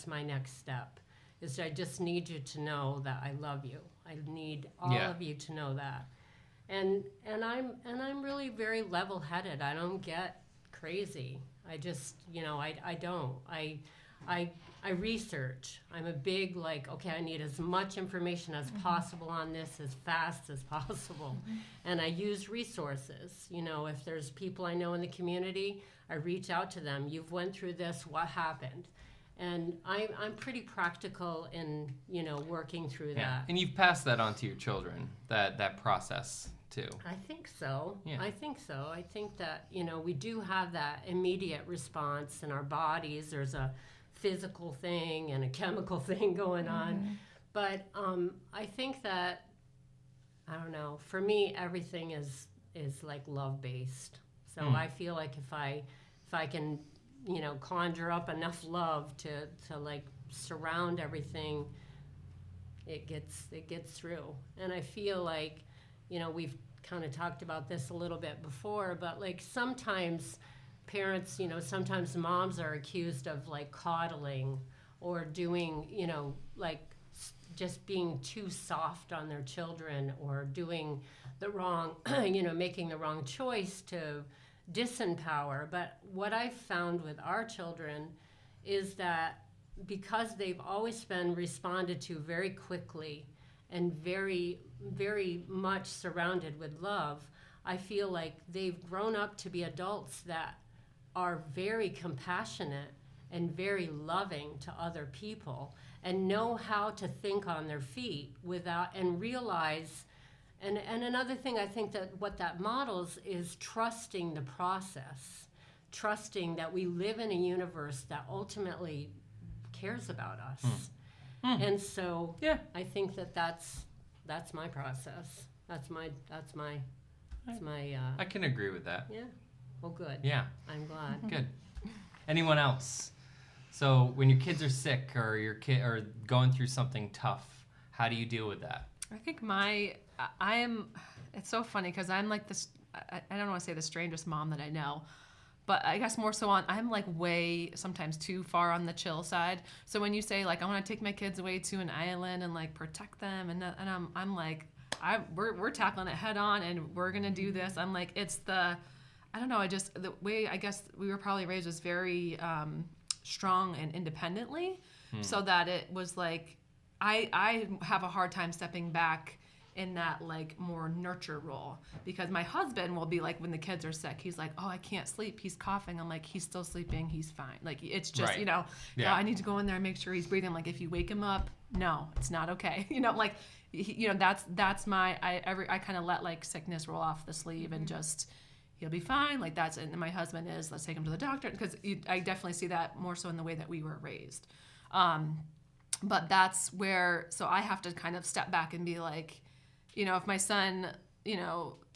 my next step, is I just need you to know that I love you. I need all of you to know that. And I'm really very level-headed. I don't get crazy. I just, I don't. I research. I'm a big, okay, I need as much information as possible on this as fast as possible. And I use resources. If there's people I know in the community, I reach out to them. You've went through this, what happened? And I'm pretty practical in, working through that. And you've passed that on to your children, that process too. I think so. Yeah. I think so. I think that, we do have that immediate response in our bodies. There's a physical thing and a chemical thing going on. But I think that, I don't know, for me, everything is like love-based. So I feel like if I can, conjure up enough love to surround everything, it gets through. And I feel like, we've kind of talked about this a little bit before, but sometimes parents, sometimes moms are accused of coddling or doing, just being too soft on their children or doing the wrong, making the wrong choice to disempower. But what I've found with our children is that because they've always been responded to very quickly and very, very much surrounded with love, I feel like they've grown up to be adults that are very compassionate and very loving to other people and know how to think on their feet and realize. And another thing I think that what that models is trusting the process, trusting that we live in a universe that ultimately cares about us. And so I think that's my process. That's my I can agree with that. yeah. Well, good. Yeah. I'm glad. Good. Anyone else? So when your kids are sick or your kid are going through something tough, how do you deal with that? I think it's so funny because I'm like this, I don't want to say the strangest mom that I know, but I guess more so I'm like way sometimes too far on the chill side. So when you say like, I want to take my kids away to an island and like protect them and I'm like, we're tackling it head on and we're going to do this. I'm like, I don't know, the way I guess we were probably raised was very strong and independently, so that it was like, I have a hard time stepping back in that like more nurture role because my husband will be like, when the kids are sick, he's like, oh, I can't sleep, he's coughing. I'm like, he's still sleeping, he's fine. Like it's just, Right. I need to go in there and make sure he's breathing. Like if you wake him up, no, it's not okay. Like, that's my, I kind of let like sickness roll off the sleeve and just, he'll be fine. Like and my husband is, let's take him to the doctor, because I definitely see that more so in the way that we were raised. But that's where, so I have to kind of step back and be like, if my son,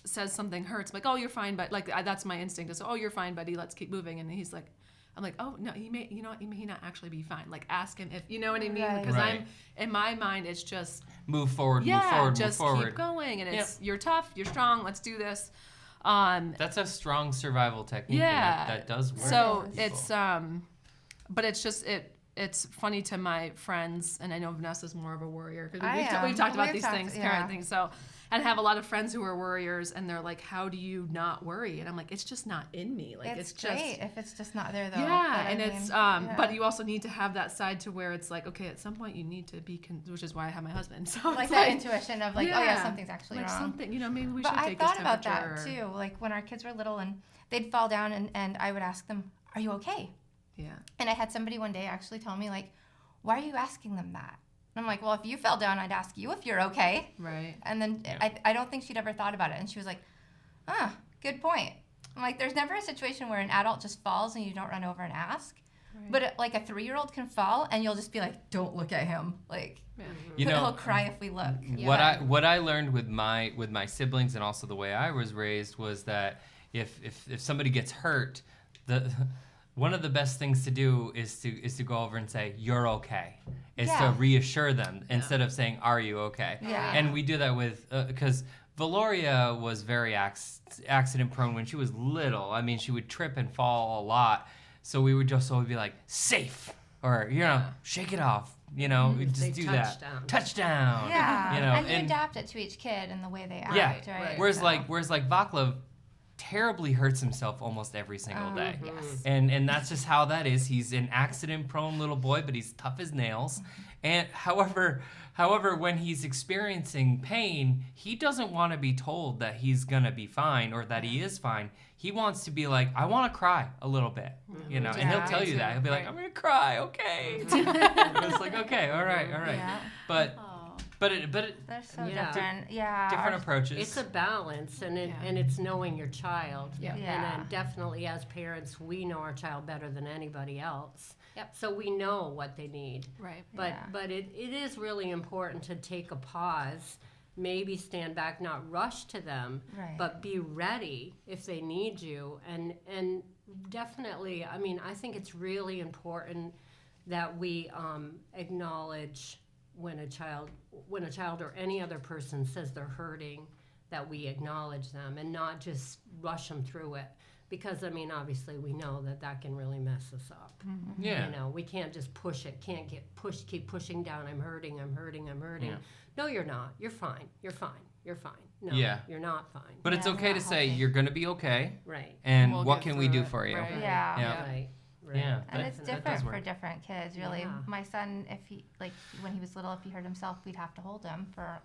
says something hurts, I'm like, oh, you're fine, but like that's my instinct is, oh, you're fine, buddy, let's keep moving. And he's like, I'm like, oh no, he may not actually be fine. Like ask him if, you know what I mean? Right. Because Right. I'm, in my mind, it's just, Move forward, yeah, move forward, just move forward. keep going. And it's, you're tough, you're strong, let's do this. That's a strong survival technique. Yeah. And that does work. So for people. it's but it's just it's funny to my friends, and I know Vanessa's more of a warrior because we've talked about these things, parent things. So, and I have a lot of friends who are warriors, and they're like, "How do you not worry?" And I'm like, "It's just not in me. Like It's just great if it's just not there though. yeah." But And I it's mean, but you also need to have that side to where it's like, okay, at some point you need to be, which is why I have my husband. So like it's that intuition of like, oh yeah, something's actually like wrong. something, maybe we But should I take thought his about temperature. that too. Like when our kids were little and they'd fall down and I would ask them, "Are you okay?" Yeah. And I had somebody one day actually tell me like, "Why are you asking them that?" And I'm like, "Well, if you fell down, I'd ask you if you're okay." Right. And then I don't think she'd ever thought about it. And she was like, good point. I'm like, there's never a situation where an adult just falls and you don't run over and ask. Right. But like a 3-year-old can fall and you'll just be like, don't look at him. Like, he'll cry if we look. What I learned with my siblings and also the way I was raised was that if somebody gets hurt, one of the best things to do is to go over and say, "You're okay." Is to reassure them instead of saying, "Are you okay?" Yeah. And we do that with because Valoria was very accident prone when she was little. I mean, she would trip and fall a lot. So we would just always be like, "Safe," or "Shake it off." We'd just do touchdown. that. Touchdown. Yeah. And you adapt it to each kid and the way they act, right? Whereas So- whereas Vaclav terribly hurts himself almost every single day. Yes. And that's just how that is. He's an accident-prone little boy, but he's tough as nails. And however, when he's experiencing pain, he doesn't want to be told that he's gonna be fine or that he is fine. He wants to be like, "I want to cry a little bit," and he'll tell you that. He'll be like, "I'm gonna cry, okay." It's like, okay, all right. Yeah. But it They're so different. Yeah. different approaches. It's a balance, and it's knowing your child. Yeah. Yeah. And definitely as parents, we know our child better than anybody else. Yep. So we know what they need. Right. But it is really important to take a pause, maybe stand back, not rush to them, Right. but be ready if they need you. And definitely, I mean, I think it's really important that we acknowledge when a child or any other person says they're hurting, that we acknowledge them and not just rush them through it. because I mean, obviously we know that can really mess us up. Yeah. You know, we can't just push it, can't get pushed, keep pushing down. I'm hurting. Yeah. No, you're not. You're fine. You're fine. You're fine. No, Yeah. you're not fine. But it's Yeah, okay to not say healthy. you're going to be okay. Right. And We'll what get can we through do it, for you? right. Yeah. Yeah. Right. Right. Yeah. And that- it's that does different for work. different kids, really. Yeah. My son, if he, like, when he was little, if he hurt himself, we'd have to hold him for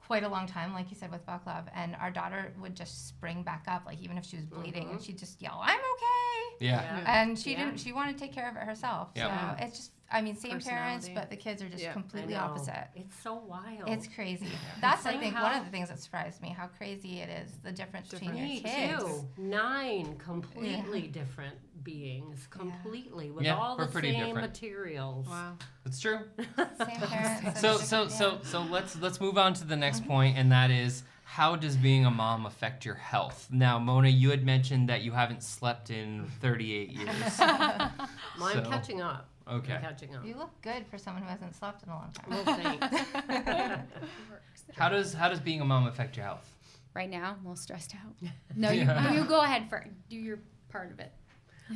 quite a long time, like you said with Buck Love. And our daughter would just spring back up, like, even if she was bleeding, and she'd just yell, I'm okay. Yeah. And she Yeah. didn't, she wanted to take care of it herself. Yeah. So it's just, I mean, same parents, Personality. but the kids are just Yeah. completely I know. opposite. It's so wild. It's crazy. That's, I like think, how- one of the things that surprised me, how crazy it is, the difference between Different. your Me kids. too. 9 completely different beings, completely with Yeah, all we're the pretty same different. materials. Wow. It's true. Same parents. So let's move on to the next point, and that is, how does being a mom affect your health? Now, Mona, you had mentioned that you haven't slept in 38 years. Well, I'm So- catching up. Okay. I'm catching up. You look good for someone who hasn't slept in a long time. Well, thanks. How does being a mom affect your health? Right now, I'm a little stressed out. No, Yeah. you go ahead first. Do your part of it.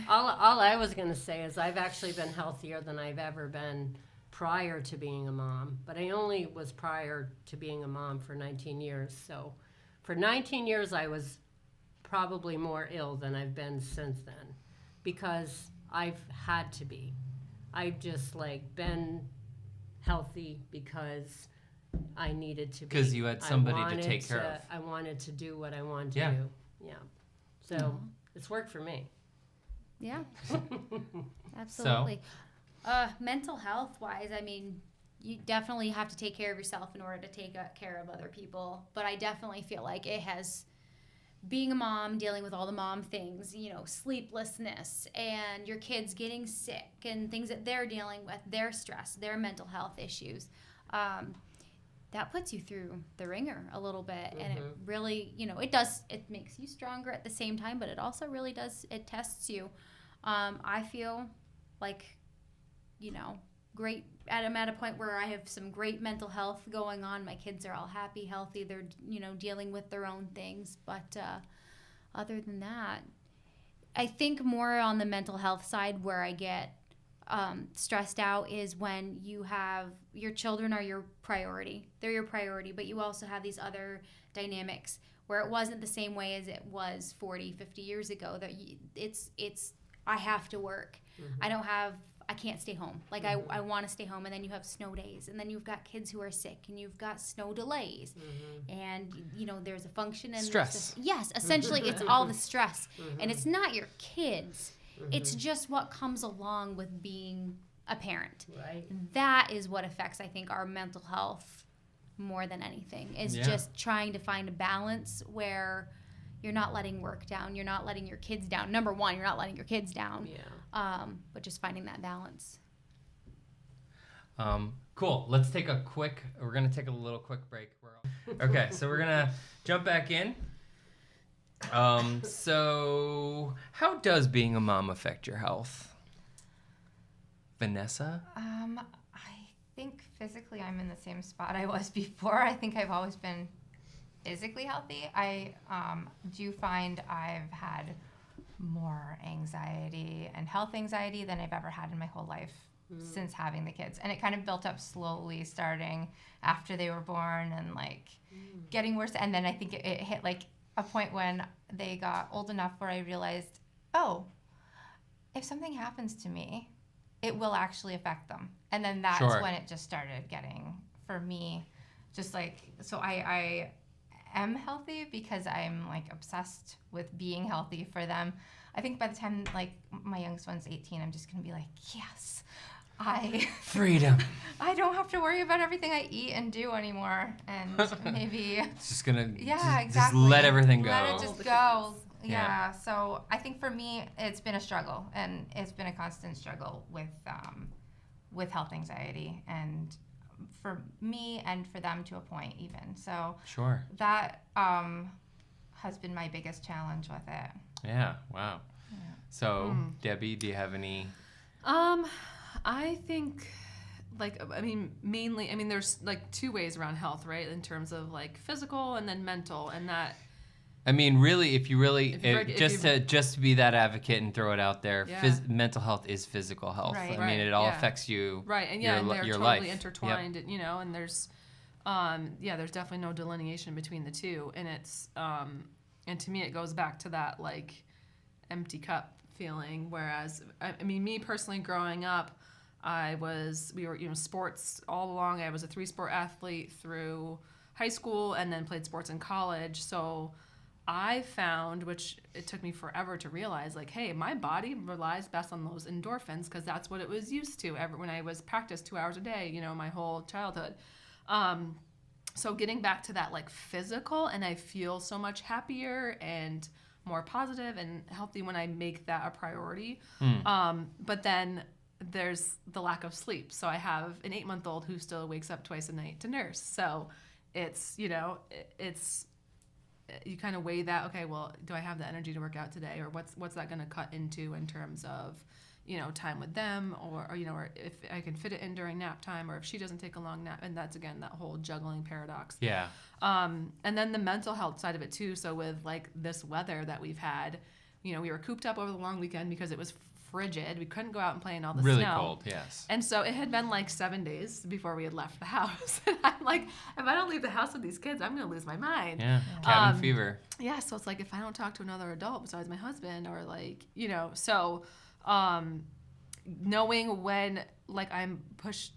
all I was going to say is I've actually been healthier than I've ever been prior to being a mom. But I only was prior to being a mom for 19 years. So for 19 years, I was probably more ill than I've been since then because I've had to be. I've just like been healthy because I needed to be. 'Cause you had I somebody to wanted take care of. I wanted to do what I wanted to Yeah. do. Yeah. So it's worked for me. Yeah, absolutely. Mental health wise, I mean, you definitely have to take care of yourself in order to take care of other people. But I definitely feel like it has, being a mom, dealing with all the mom things, you know, sleeplessness and your kids getting sick and things that they're dealing with, their stress, their mental health issues. That puts you through the ringer a little bit, and it really, you know, it makes you stronger at the same time, but it also really does, it tests you. I feel like, you know, I'm at a point where I have some great mental health going on. My kids are all happy, healthy. They're, you know, dealing with their own things. But other than that, I think more on the mental health side where I get stressed out is when you have your children are your priority. They're your priority, but you also have these other dynamics where it wasn't the same way as it was 40, 50 years ago. That it's I have to work. I can't stay home. Like I want to stay home, and then you have snow days, and then you've got kids who are sick, and you've got snow delays, and you know there's a function and Stress. Yes, essentially it's all the stress, and it's not your kids. It's just what comes along with being a parent. Right. That is what affects, I think, our mental health more than anything. Is Yeah. just trying to find a balance where you're not letting work down, you're not letting your kids down. Number one, you're not letting your kids down. Yeah. But just finding that balance. Cool. We're going to take a little quick break. Okay, so we're going to jump back in. So how does being a mom affect your health? Vanessa? I think physically I'm in the same spot I was before. I think I've always been physically healthy. I do find I've had more anxiety and health anxiety than I've ever had in my whole life since having the kids. And it kind of built up slowly starting after they were born and like getting worse. And then I think it hit like a point when they got old enough where I realized, oh, if something happens to me, it will actually affect them. And then that's Sure. when it just started getting, for me, just like, so I am healthy because I'm like obsessed with being healthy for them. I think by the time like my youngest one's 18, I'm just gonna be like, yes, Freedom. I don't have to worry about everything I eat and do anymore. And maybe It's just going to exactly. just let everything go. Let it just go. Yeah. Yeah. So I think for me, it's been a struggle, and it's been a constant struggle with health anxiety, and for me and for them to a point even. So Sure. that has been my biggest challenge with it. Yeah. Wow. So, Debbie, do you have any? I think, mainly, there's like two ways around health, right? In terms of like physical and then mental, and that I mean, really, if you really If you- just to be that advocate and throw it out there, Yeah. mental health is physical health. Right. I mean, Right, it all yeah. affects you. Right, and your, and they're your totally life. intertwined, you know, and there's there's definitely no delineation between the two, and it's and to me it goes back to that like empty cup feeling. Whereas I mean, me personally, growing up, we were, you know, sports all along. I was a 3-sport athlete through high school and then played sports in college. So I found, which it took me forever to realize, like, hey, my body relies best on those endorphins because that's what it was used to when I was practiced 2 hours a day, you know, my whole childhood. So getting back to that like physical, and I feel so much happier and more positive and healthy when I make that a priority. But then there's the lack of sleep. So I have an 8-month-old who still wakes up twice a night to nurse. So it's, you know, you kind of weigh that, okay, well, do I have the energy to work out today, or what's that going to cut into in terms of, you know, time with them, or you know, or if I can fit it in during nap time, or if she doesn't take a long nap. And that's, again, that whole juggling paradox. Yeah. And then the mental health side of it too. So with like this weather that we've had, you know, we were cooped up over the long weekend because it was frigid. We couldn't go out and play in all the Really snow. cold, yes. And so it had been like 7 days before we had left the house. And I'm like, if I don't leave the house with these kids, I'm going to lose my mind. Yeah, cabin fever. Yeah, so it's like if I don't talk to another adult besides my husband, or like, you know, so knowing when like I'm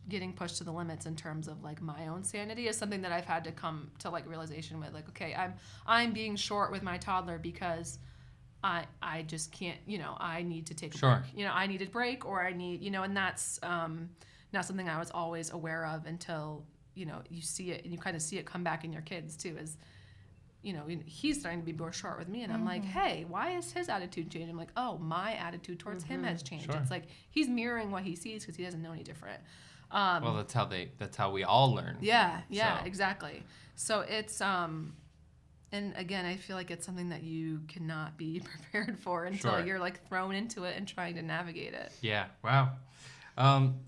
getting pushed to the limits in terms of like my own sanity is something that I've had to come to like realization with. Like, okay, I'm being short with my toddler because I just can't, you know, I need to take a break. You know, I need a break, or I need, you know, and that's not something I was always aware of until, you know, you see it, and you kind of see it come back in your kids too, is, you know, he's starting to be more short with me, and I'm like, hey, why is his attitude changing? I'm like, oh, my attitude towards him has changed. Sure. It's like he's mirroring what he sees because he doesn't know any different. Well, that's how we all learn. Yeah, So. exactly. So it's and again, I feel like it's something that you cannot be prepared for until Sure. you're like thrown into it and trying to navigate it. Yeah. Wow.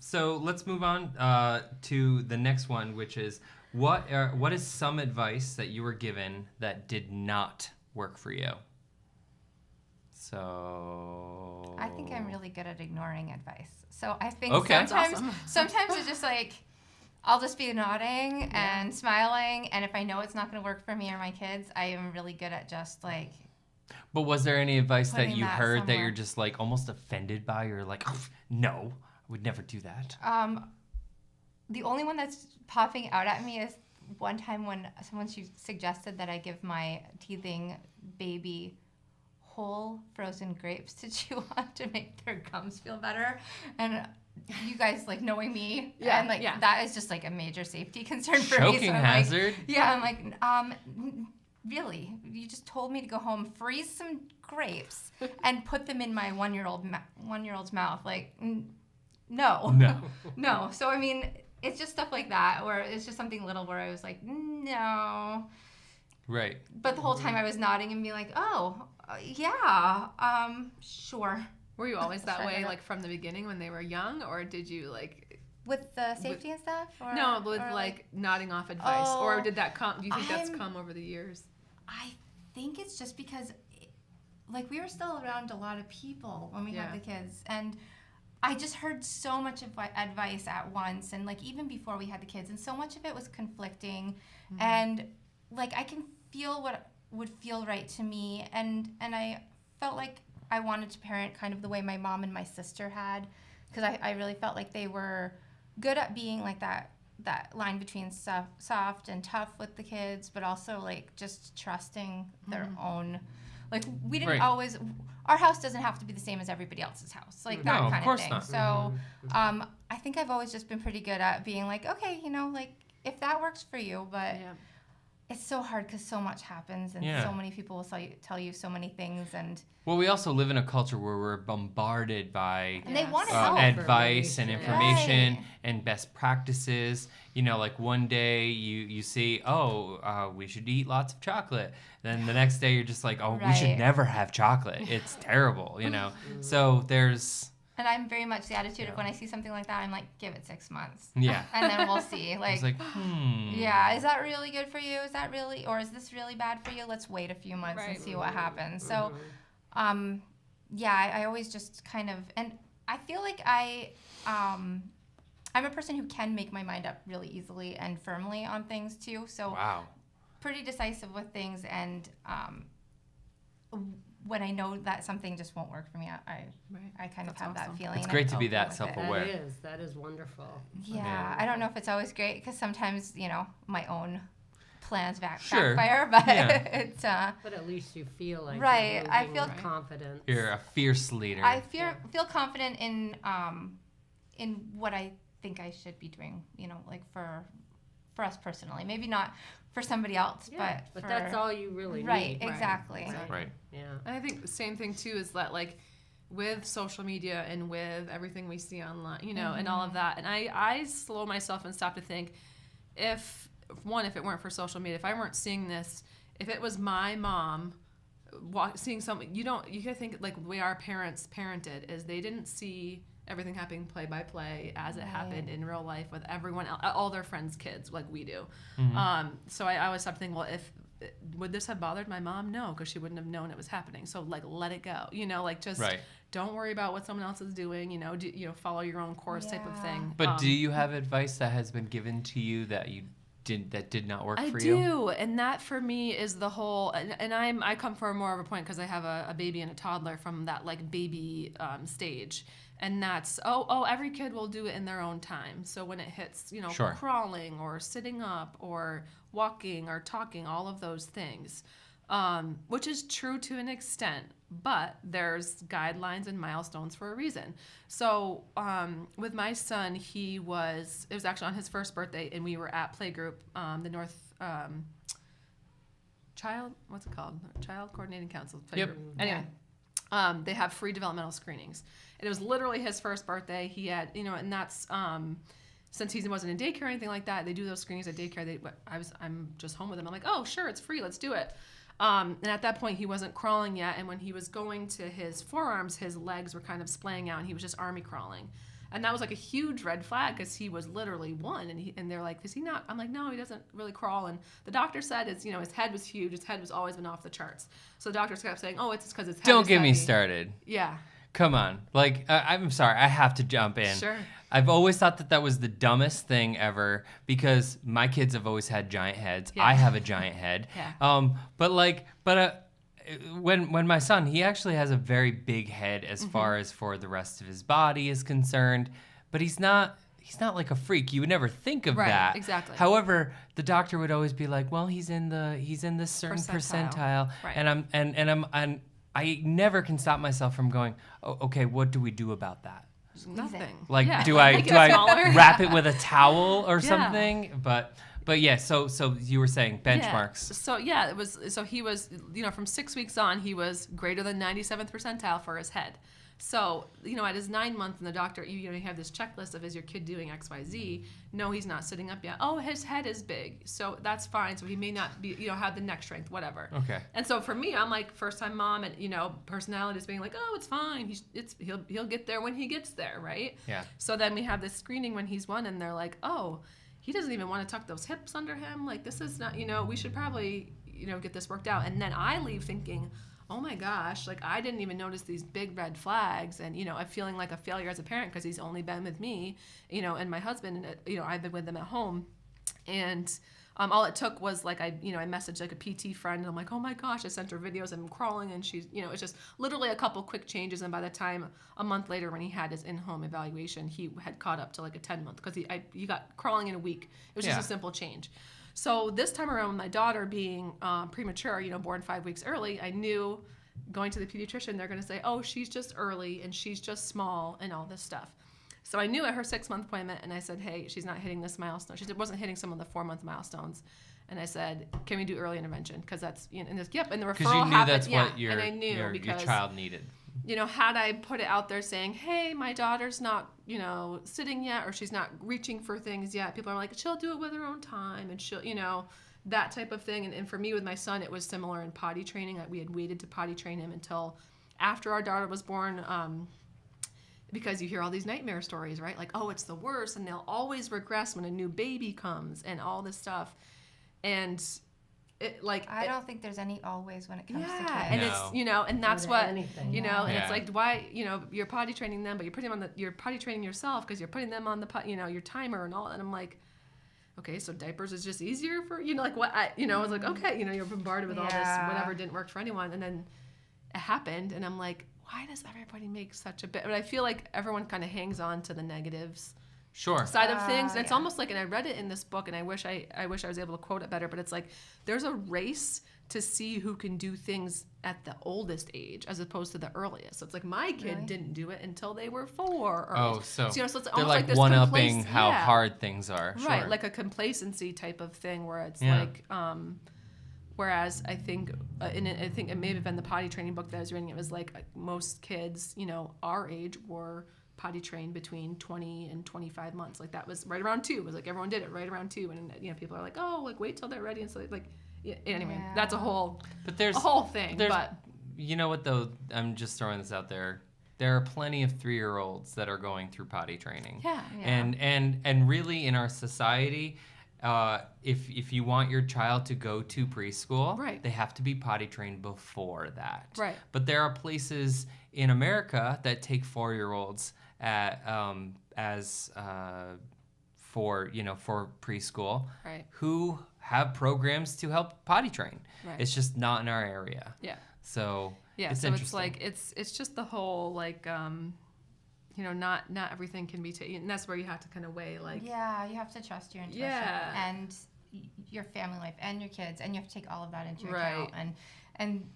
So let's move on to the next one, which is what is some advice that you were given that did not work for you? So I think I'm really good at ignoring advice. So I think Okay. sometimes That's awesome. sometimes it's just like I'll just be nodding and smiling, and if I know it's not going to work for me or my kids, I am really good at just like. But was there any advice that Putting you that heard that somewhere. you're just like almost offended by? You're like, oh, no, I would never do that. The only one that's popping out at me is one time when someone suggested that I give my teething baby whole frozen grapes to chew on to make their gums feel better. And you guys, like, knowing me, Yeah, and like yeah. that is just like a major safety concern for me. Choking So I'm hazard? Like, yeah, I'm like, really? You just told me to go home, freeze some grapes, and put them in my one-year-old's mouth. Like, no. No. No. So, I mean, it's just stuff like that, or it's just something little where I was like, no. Right. But the whole time I was nodding and being like, oh, yeah, sure. Were you always that Try way, that. like from the beginning when they were young, or did you like With the safety and stuff? Or, no with or like nodding off advice, or Oh, did that come? Do you think that's I'm- come over the years? I think it's just because, like, we were still around a lot of people when we Yeah. had the kids, and I just heard so much of advice at once, and like even before we had the kids, and so much of it was conflicting, and like I can feel what would feel right to me, and I felt like I wanted to parent kind of the way my mom and my sister had, because I really felt like they were good at being like that line between soft and tough with the kids, but also like just trusting their own. Like, we didn't Right. always. Our house doesn't have to be the same as everybody else's house, like that No, of kind course thing. not. So, I think I've always just been pretty good at being like, okay, you know, like if that works for you, but Yeah. it's so hard because so much happens, and Yeah. so many people will tell you so many things, and Well, we also live in a culture where we're bombarded by they Yes. want to help. advice and information Right. and best practices. You know, like one day you see, we should eat lots of chocolate. Then the next day you're just like, oh, we should Right. never have chocolate. It's terrible, you know. So there's And I'm very much the attitude Yeah. of when I see something like that, I'm like, give it 6 months. Yeah. And then we'll see. It's Like, like, yeah, is that really good for you? Is that really, or is this really bad for you? Let's wait a few months and Right. see what happens. So, yeah, I always just kind of, and I feel like I'm a person who can make my mind up really easily and firmly on things too. So wow. pretty decisive with things, and when I know that something just won't work for me, I kind of That's have awesome. that feeling. It's and great I'm to be okay that with it. self-aware. That is wonderful. Yeah, I don't know if it's always great because sometimes, my own plans Sure. backfire, but Yeah. it's But at least you feel like Right, you're I moving feel- with confidence. You're a fierce leader. I feel confident in what I think I should be doing, like for us personally. Maybe not for somebody else, Yeah, but for, that's all you really right, need. exactly. Right. Yeah. And I think the same thing too is that like with social media and with everything we see online, and all of that. And I slow myself and stop to think if it weren't for social media, if I weren't seeing this, if it was my mom seeing something, you gotta think like the way our parents parented is they didn't see everything happening play by play as it happened in real life with everyone else, all their friends' kids like we do. So I always stop to think, well, would this have bothered my mom? No, because she wouldn't have known it was happening. So like let it go, like just Right. don't worry about what someone else is doing. Follow your own course type of thing. But do you have advice that has been given to you that did not work for you? I do, and that for me is the whole. And I come from more of a point because I have a baby and a toddler from that like baby stage, and that's every kid will do it in their own time. So when it hits, Sure. crawling or sitting up or walking or talking, all of those things, which is true to an extent. But there's guidelines and milestones for a reason. So with my son, it was actually on his first birthday, and we were at playgroup, the North Child Coordinating Council playgroup. Yep. Anyway, they have free developmental screenings. And it was literally his first birthday. He had, and that's since he wasn't in daycare or anything like that. They do those screenings at daycare. I'm just home with him. I'm like, oh sure, it's free. Let's do it. And at that point, he wasn't crawling yet. And when he was going to his forearms, his legs were kind of splaying out, and he was just army crawling. And that was like a huge red flag because he was literally one. And they're like, is he not? I'm like, no, he doesn't really crawl. And the doctor said his head was huge. His head was always been off the charts. So the doctors kept saying, oh, it's because his head Don't is get me heavy. started. Yeah. Come on. Like, I'm sorry. I have to jump in. Sure. I've always thought that was the dumbest thing ever because my kids have always had giant heads. Yeah. I have a giant head. Yeah. When my son, he actually has a very big head as far as for the rest of his body is concerned, but he's not like a freak. You would never think of Right, that. exactly. However, the doctor would always be like, "Well, he's in this certain percentile." Right. And I never can stop myself from going, "Oh, okay, what do we do about that?" Nothing. Like, Yeah. do I Make it smaller. wrap it with a towel or Yeah. something? But yeah. So you were saying benchmarks. Yeah. So he was from 6 weeks on, he was greater than 97th percentile for his head. So at his 9 month, and the doctor you have this checklist of, is your kid doing XYZ? No, he's not sitting up yet. Oh, his head is big, so that's fine. So he may not be have the neck strength, whatever. Okay. And so for me, I'm like first time mom, and personality is being like, oh, it's fine. He'll get there when he gets there, right? Yeah. So then we have this screening when he's 1, and they're like, oh, he doesn't even want to tuck those hips under him. Like, this is not, we should probably, get this worked out. And then I leave thinking, oh my gosh, like I didn't even notice these big red flags, and I'm feeling like a failure as a parent because he's only been with me, and my husband, and I've been with them at home, and all it took was like I messaged like a PT friend, and I'm like, oh my gosh, I sent her videos of him crawling, and she's it's just literally a couple quick changes, and by the time a month later when he had his in-home evaluation, he had caught up to like a 10-month because he got crawling in a week. It was just a simple change. So this time around, with my daughter being premature, born 5 weeks early, I knew going to the pediatrician, they're going to say, oh, she's just early and she's just small and all this stuff. So I knew at her 6-month appointment, and I said, hey, she's not hitting this milestone. She wasn't hitting some of the 4-month milestones. And I said, can we do early intervention? Because that's, and this, yep, and the referral Because you knew happened. that's what your and I knew because, child needed. Had I put it out there saying, hey, my daughter's not, sitting yet, or she's not reaching for things yet, people are like, she'll do it with her own time, and she'll, that type of thing. And for me, with my son, it was similar in potty training. We had waited to potty train him until after our daughter was born. because you hear all these nightmare stories, right? Like, oh, it's the worst, and they'll always regress when a new baby comes, and all this stuff, and I don't think there's any always when it comes to kids. and No. it's and that's Or what anything. and Yeah. it's like, why you're potty training them, but you're potty training yourself because you're putting them on the your timer and all, and I'm like, okay, so diapers is just easier for like what I was like, okay, you're bombarded with all this, Yeah. whatever didn't work for anyone, and then it happened, and I'm like, why does everybody make such a bit? But I feel like everyone kind of hangs on to the negatives Sure. side of things, and it's Yeah. almost like, and I read it in this book, and I wish I was able to quote it better, but it's like there's a race to see who can do things at the oldest age as opposed to the earliest. So it's like my kid Really? didn't do it until they were 4. Or, Oh, so so it's they're almost like this one-upping how yeah. hard things are. Right, Sure. like a complacency type of thing where it's Yeah. like, whereas I think, I think it may have been the potty training book that I was reading. It was like most kids, our age were potty trained between 20 and 25 months. Like that was right around 2. It was like everyone did it right around 2, and people are like, oh, like wait till they're ready, and so like, yeah, anyway, Yeah. that's a whole thing. there's- But You know what though? I'm just throwing this out there. There are plenty of 3-year-olds that are going through potty training. yeah, And really in our society, if you want your child to go to preschool, Right. they have to be potty trained before that. Right. But there are places in America that take 4-year-olds for preschool, right, who have programs to help potty train. right. It's just not in our area. Yeah. So Yeah, it's so interesting. it's like it's just the whole like not everything can be taken, and that's where you have to kind of weigh like Yeah, you have to trust your intuition Yeah. and your family life and your kids, and you have to take all of that into Right. account. And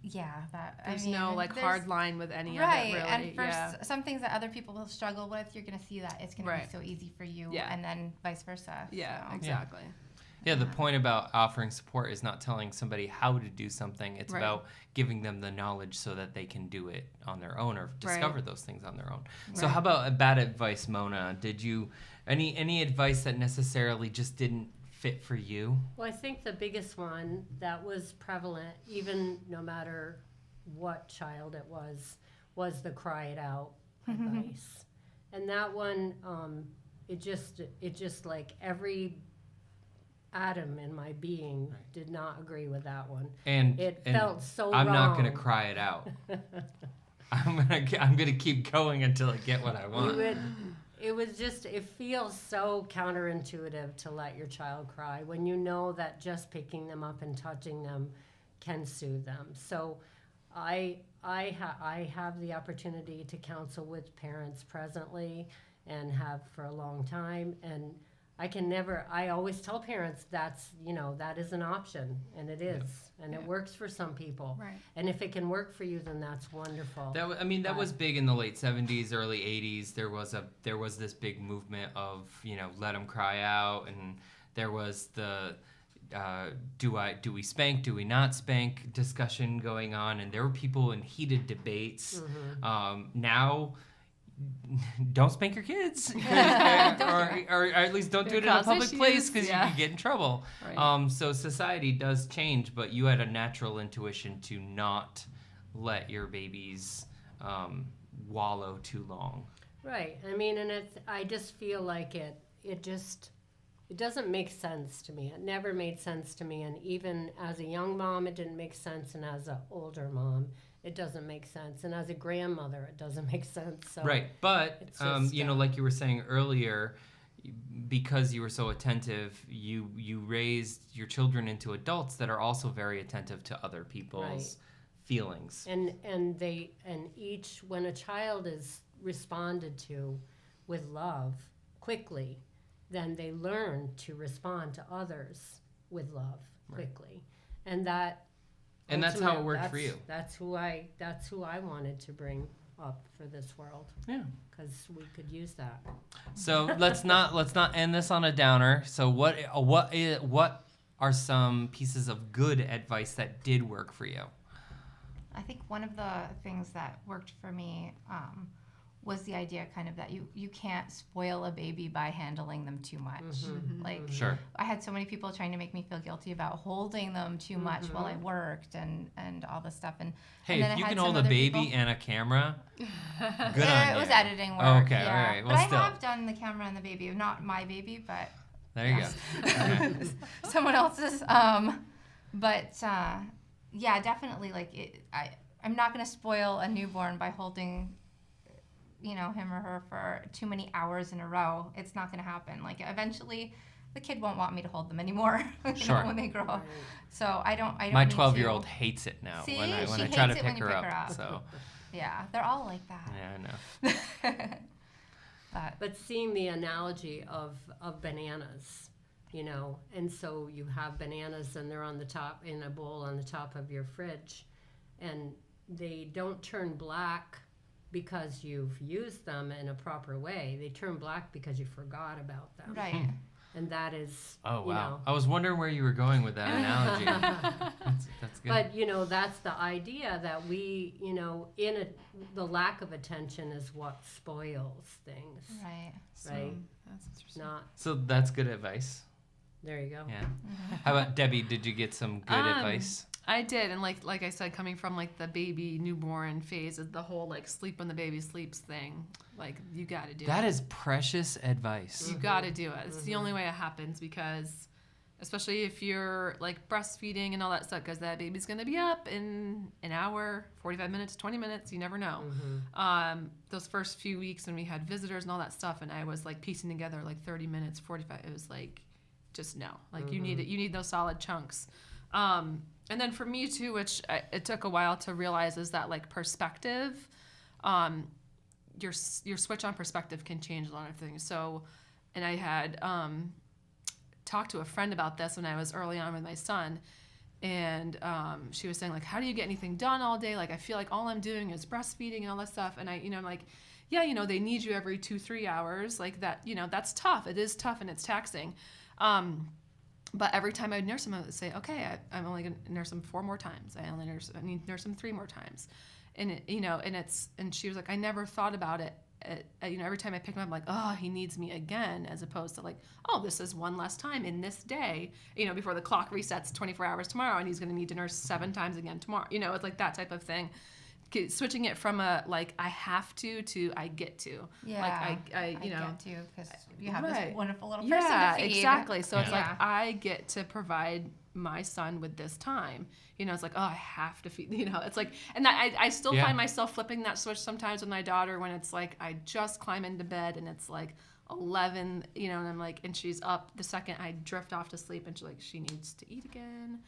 yeah, there's no like there's- hard line with any right. of it really. And for yeah. some things that other people will struggle with, you're gonna see that it's gonna Right. be so easy for you, Yeah. and then vice versa. Yeah, so. exactly. Yeah, the point about offering support is not telling somebody how to do something. It's Right. about giving them the knowledge so that they can do it on their own or discover those things on their own. So Right. how about a bad advice, Mona? Did you any advice that necessarily just didn't fit for you? Well, I think the biggest one that was prevalent, even no matter what child it was the cry it out advice. And that one, it just like every atom in my being did not agree with that one. And It and felt so I'm not gonna wrong. cry it out. I'm gonna keep going until I get what I want. It feels so counterintuitive to let your child cry when you know that just picking them up and touching them can soothe them. So I have the opportunity to counsel with parents presently and have for a long time, and I always tell parents that is an option, and it is, and it works for some people. Right. And if it can work for you, then that's wonderful. That was big in the late 70s, early 80s. There was this big movement of, let them cry out, and there was the do we spank, do we not spank discussion going on, and there were people in heated debates. Now, don't spank your kids, or at least don't do it in a Cause public place issues, because yeah. you could get in trouble. Right. So society does change, but you had a natural intuition to not let your babies wallow too long. Right. I mean, and I just feel like it doesn't make sense to me. It never made sense to me. And even as a young mom, it didn't make sense. And as an older mom, it doesn't make sense. And as a grandmother, it doesn't make sense. So Right. But, it's just, like you were saying earlier, because you were so attentive, you raised your children into adults that are also very attentive to other people's Right. feelings. And each, when a child is responded to with love quickly, then they learn to respond to others with love quickly. And that's how it worked for you. That's who I wanted to bring up for this world, Yeah. because we could use that. So let's not end this on a downer. So what are some pieces of good advice that did work for you? I think one of the things that worked for me was the idea kind of that you can't spoil a baby by handling them too much. Like, Sure. I had so many people trying to make me feel guilty about holding them too much while I worked and all this stuff. And Hey, and then if I you had can some hold a other baby people- and a camera, good on it you. was editing work. Okay, yeah. all right. Well, but still. I have done the camera and the baby, not my baby, but There you yes. go. Okay. someone else's. Yeah, definitely. Like I'm not gonna spoil a newborn by holding, him or her for too many hours in a row. It's not gonna happen. Like eventually, the kid won't want me to hold them anymore. Sure. When they grow up. So I don't. My need to. 12-year-old hates it now See, when I she try to hates it pick when you her pick up. her up. So Yeah, they're all like that. yeah, I know. But seeing the analogy of bananas, and so you have bananas and they're on the top in a bowl on the top of your fridge, and they don't turn black because you've used them in a proper way. They turn black because you forgot about them. Right. And that is, Oh wow! I was wondering where you were going with that analogy. That's good. But that's the idea that we, the lack of attention is what spoils things, Right. right? That's interesting. Not So that's good advice. there you go. Yeah. How about Debbie? Did you get some good advice? I did, and like I said, coming from like the baby newborn phase, of the whole like sleep when the baby sleeps thing, like you got to do That it. is precious advice. You got to do it. It's the only way it happens, because especially if you're like breastfeeding and all that stuff, because that baby's going to be up in an hour, 45 minutes, 20 minutes, you never know. Those first few weeks when we had visitors and all that stuff, and I was like piecing together like 30 minutes, 45, it was like, just no. Like you need those solid chunks. And then for me too, which it took a while to realize, is that like perspective, your switch on perspective can change a lot of things. So, and I had talked to a friend about this when I was early on with my son, and she was saying like, how do you get anything done all day? Like I feel like all I'm doing is breastfeeding and all that stuff. And I'm like, yeah, they need you every 2-3 hours, like that. That's tough. It is tough and it's taxing. But every time I would nurse him, I would say, okay, I'm only going to nurse him 4 more times. I need to nurse him 3 more times. And and she was like, I never thought about it. Every time I pick him up, I'm like, oh, he needs me again, as opposed to like, oh, this is one less time in this day, before the clock resets 24 hours tomorrow, and he's going to need to nurse 7 times again tomorrow. It's like that type of thing. Switching it from a like I have to I get to. Yeah. Like I get to, because you have Right. this wonderful little person to feed. Exactly. So it's Yeah. like I get to provide my son with this time. It's like, oh, I have to feed. It's like, and I still find myself flipping that switch sometimes with my daughter when it's like I just climb into bed and it's like 11, and I'm like, and she's up the second I drift off to sleep, and she's like, she needs to eat again.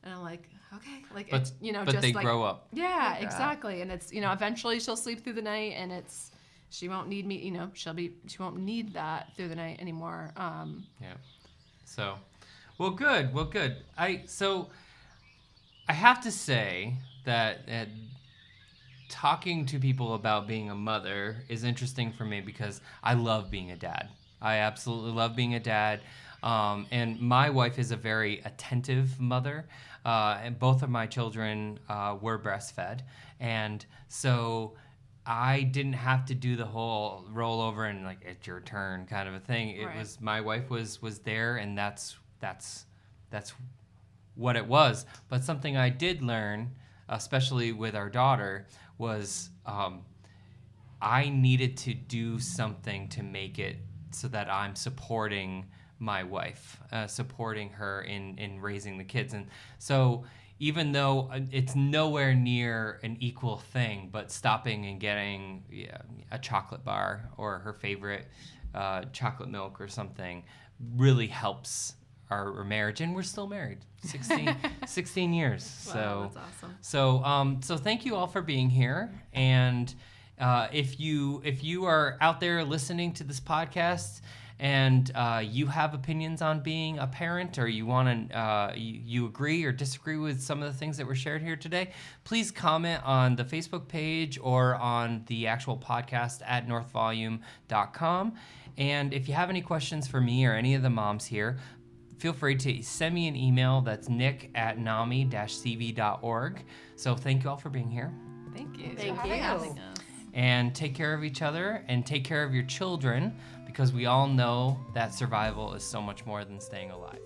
And I'm like, okay, like But, it's but just they like, grow up. Yeah, exactly. And it's eventually she'll sleep through the night, and she won't need me. She won't need that through the night anymore. Yeah. So, well, good. I have to say that talking to people about being a mother is interesting for me, because I love being a dad. I absolutely love being a dad. And my wife is a very attentive mother, and both of my children were breastfed. And so I didn't have to do the whole roll over and like, it's your turn kind of a thing. It Right. was, my wife was there, and that's what it was. But something I did learn, especially with our daughter, was I needed to do something to make it so that I'm supporting my wife, supporting her in raising the kids. And so even though it's nowhere near an equal thing, but stopping and getting a chocolate bar or her favorite chocolate milk or something really helps our marriage. And we're still married 16 years. Wow, So that's awesome. so thank you all for being here. And if you are out there listening to this podcast and you have opinions on being a parent, or you want to you agree or disagree with some of the things that were shared here today, please comment on the Facebook page or on the actual podcast at northvolume.com. And if you have any questions for me or any of the moms here, feel free to send me an email. That's nick@nami-cv.org. So thank you all for being here. Thank you. Thank for you. having us. and take care of each other and take care of your children, because we all know that survival is so much more than staying alive.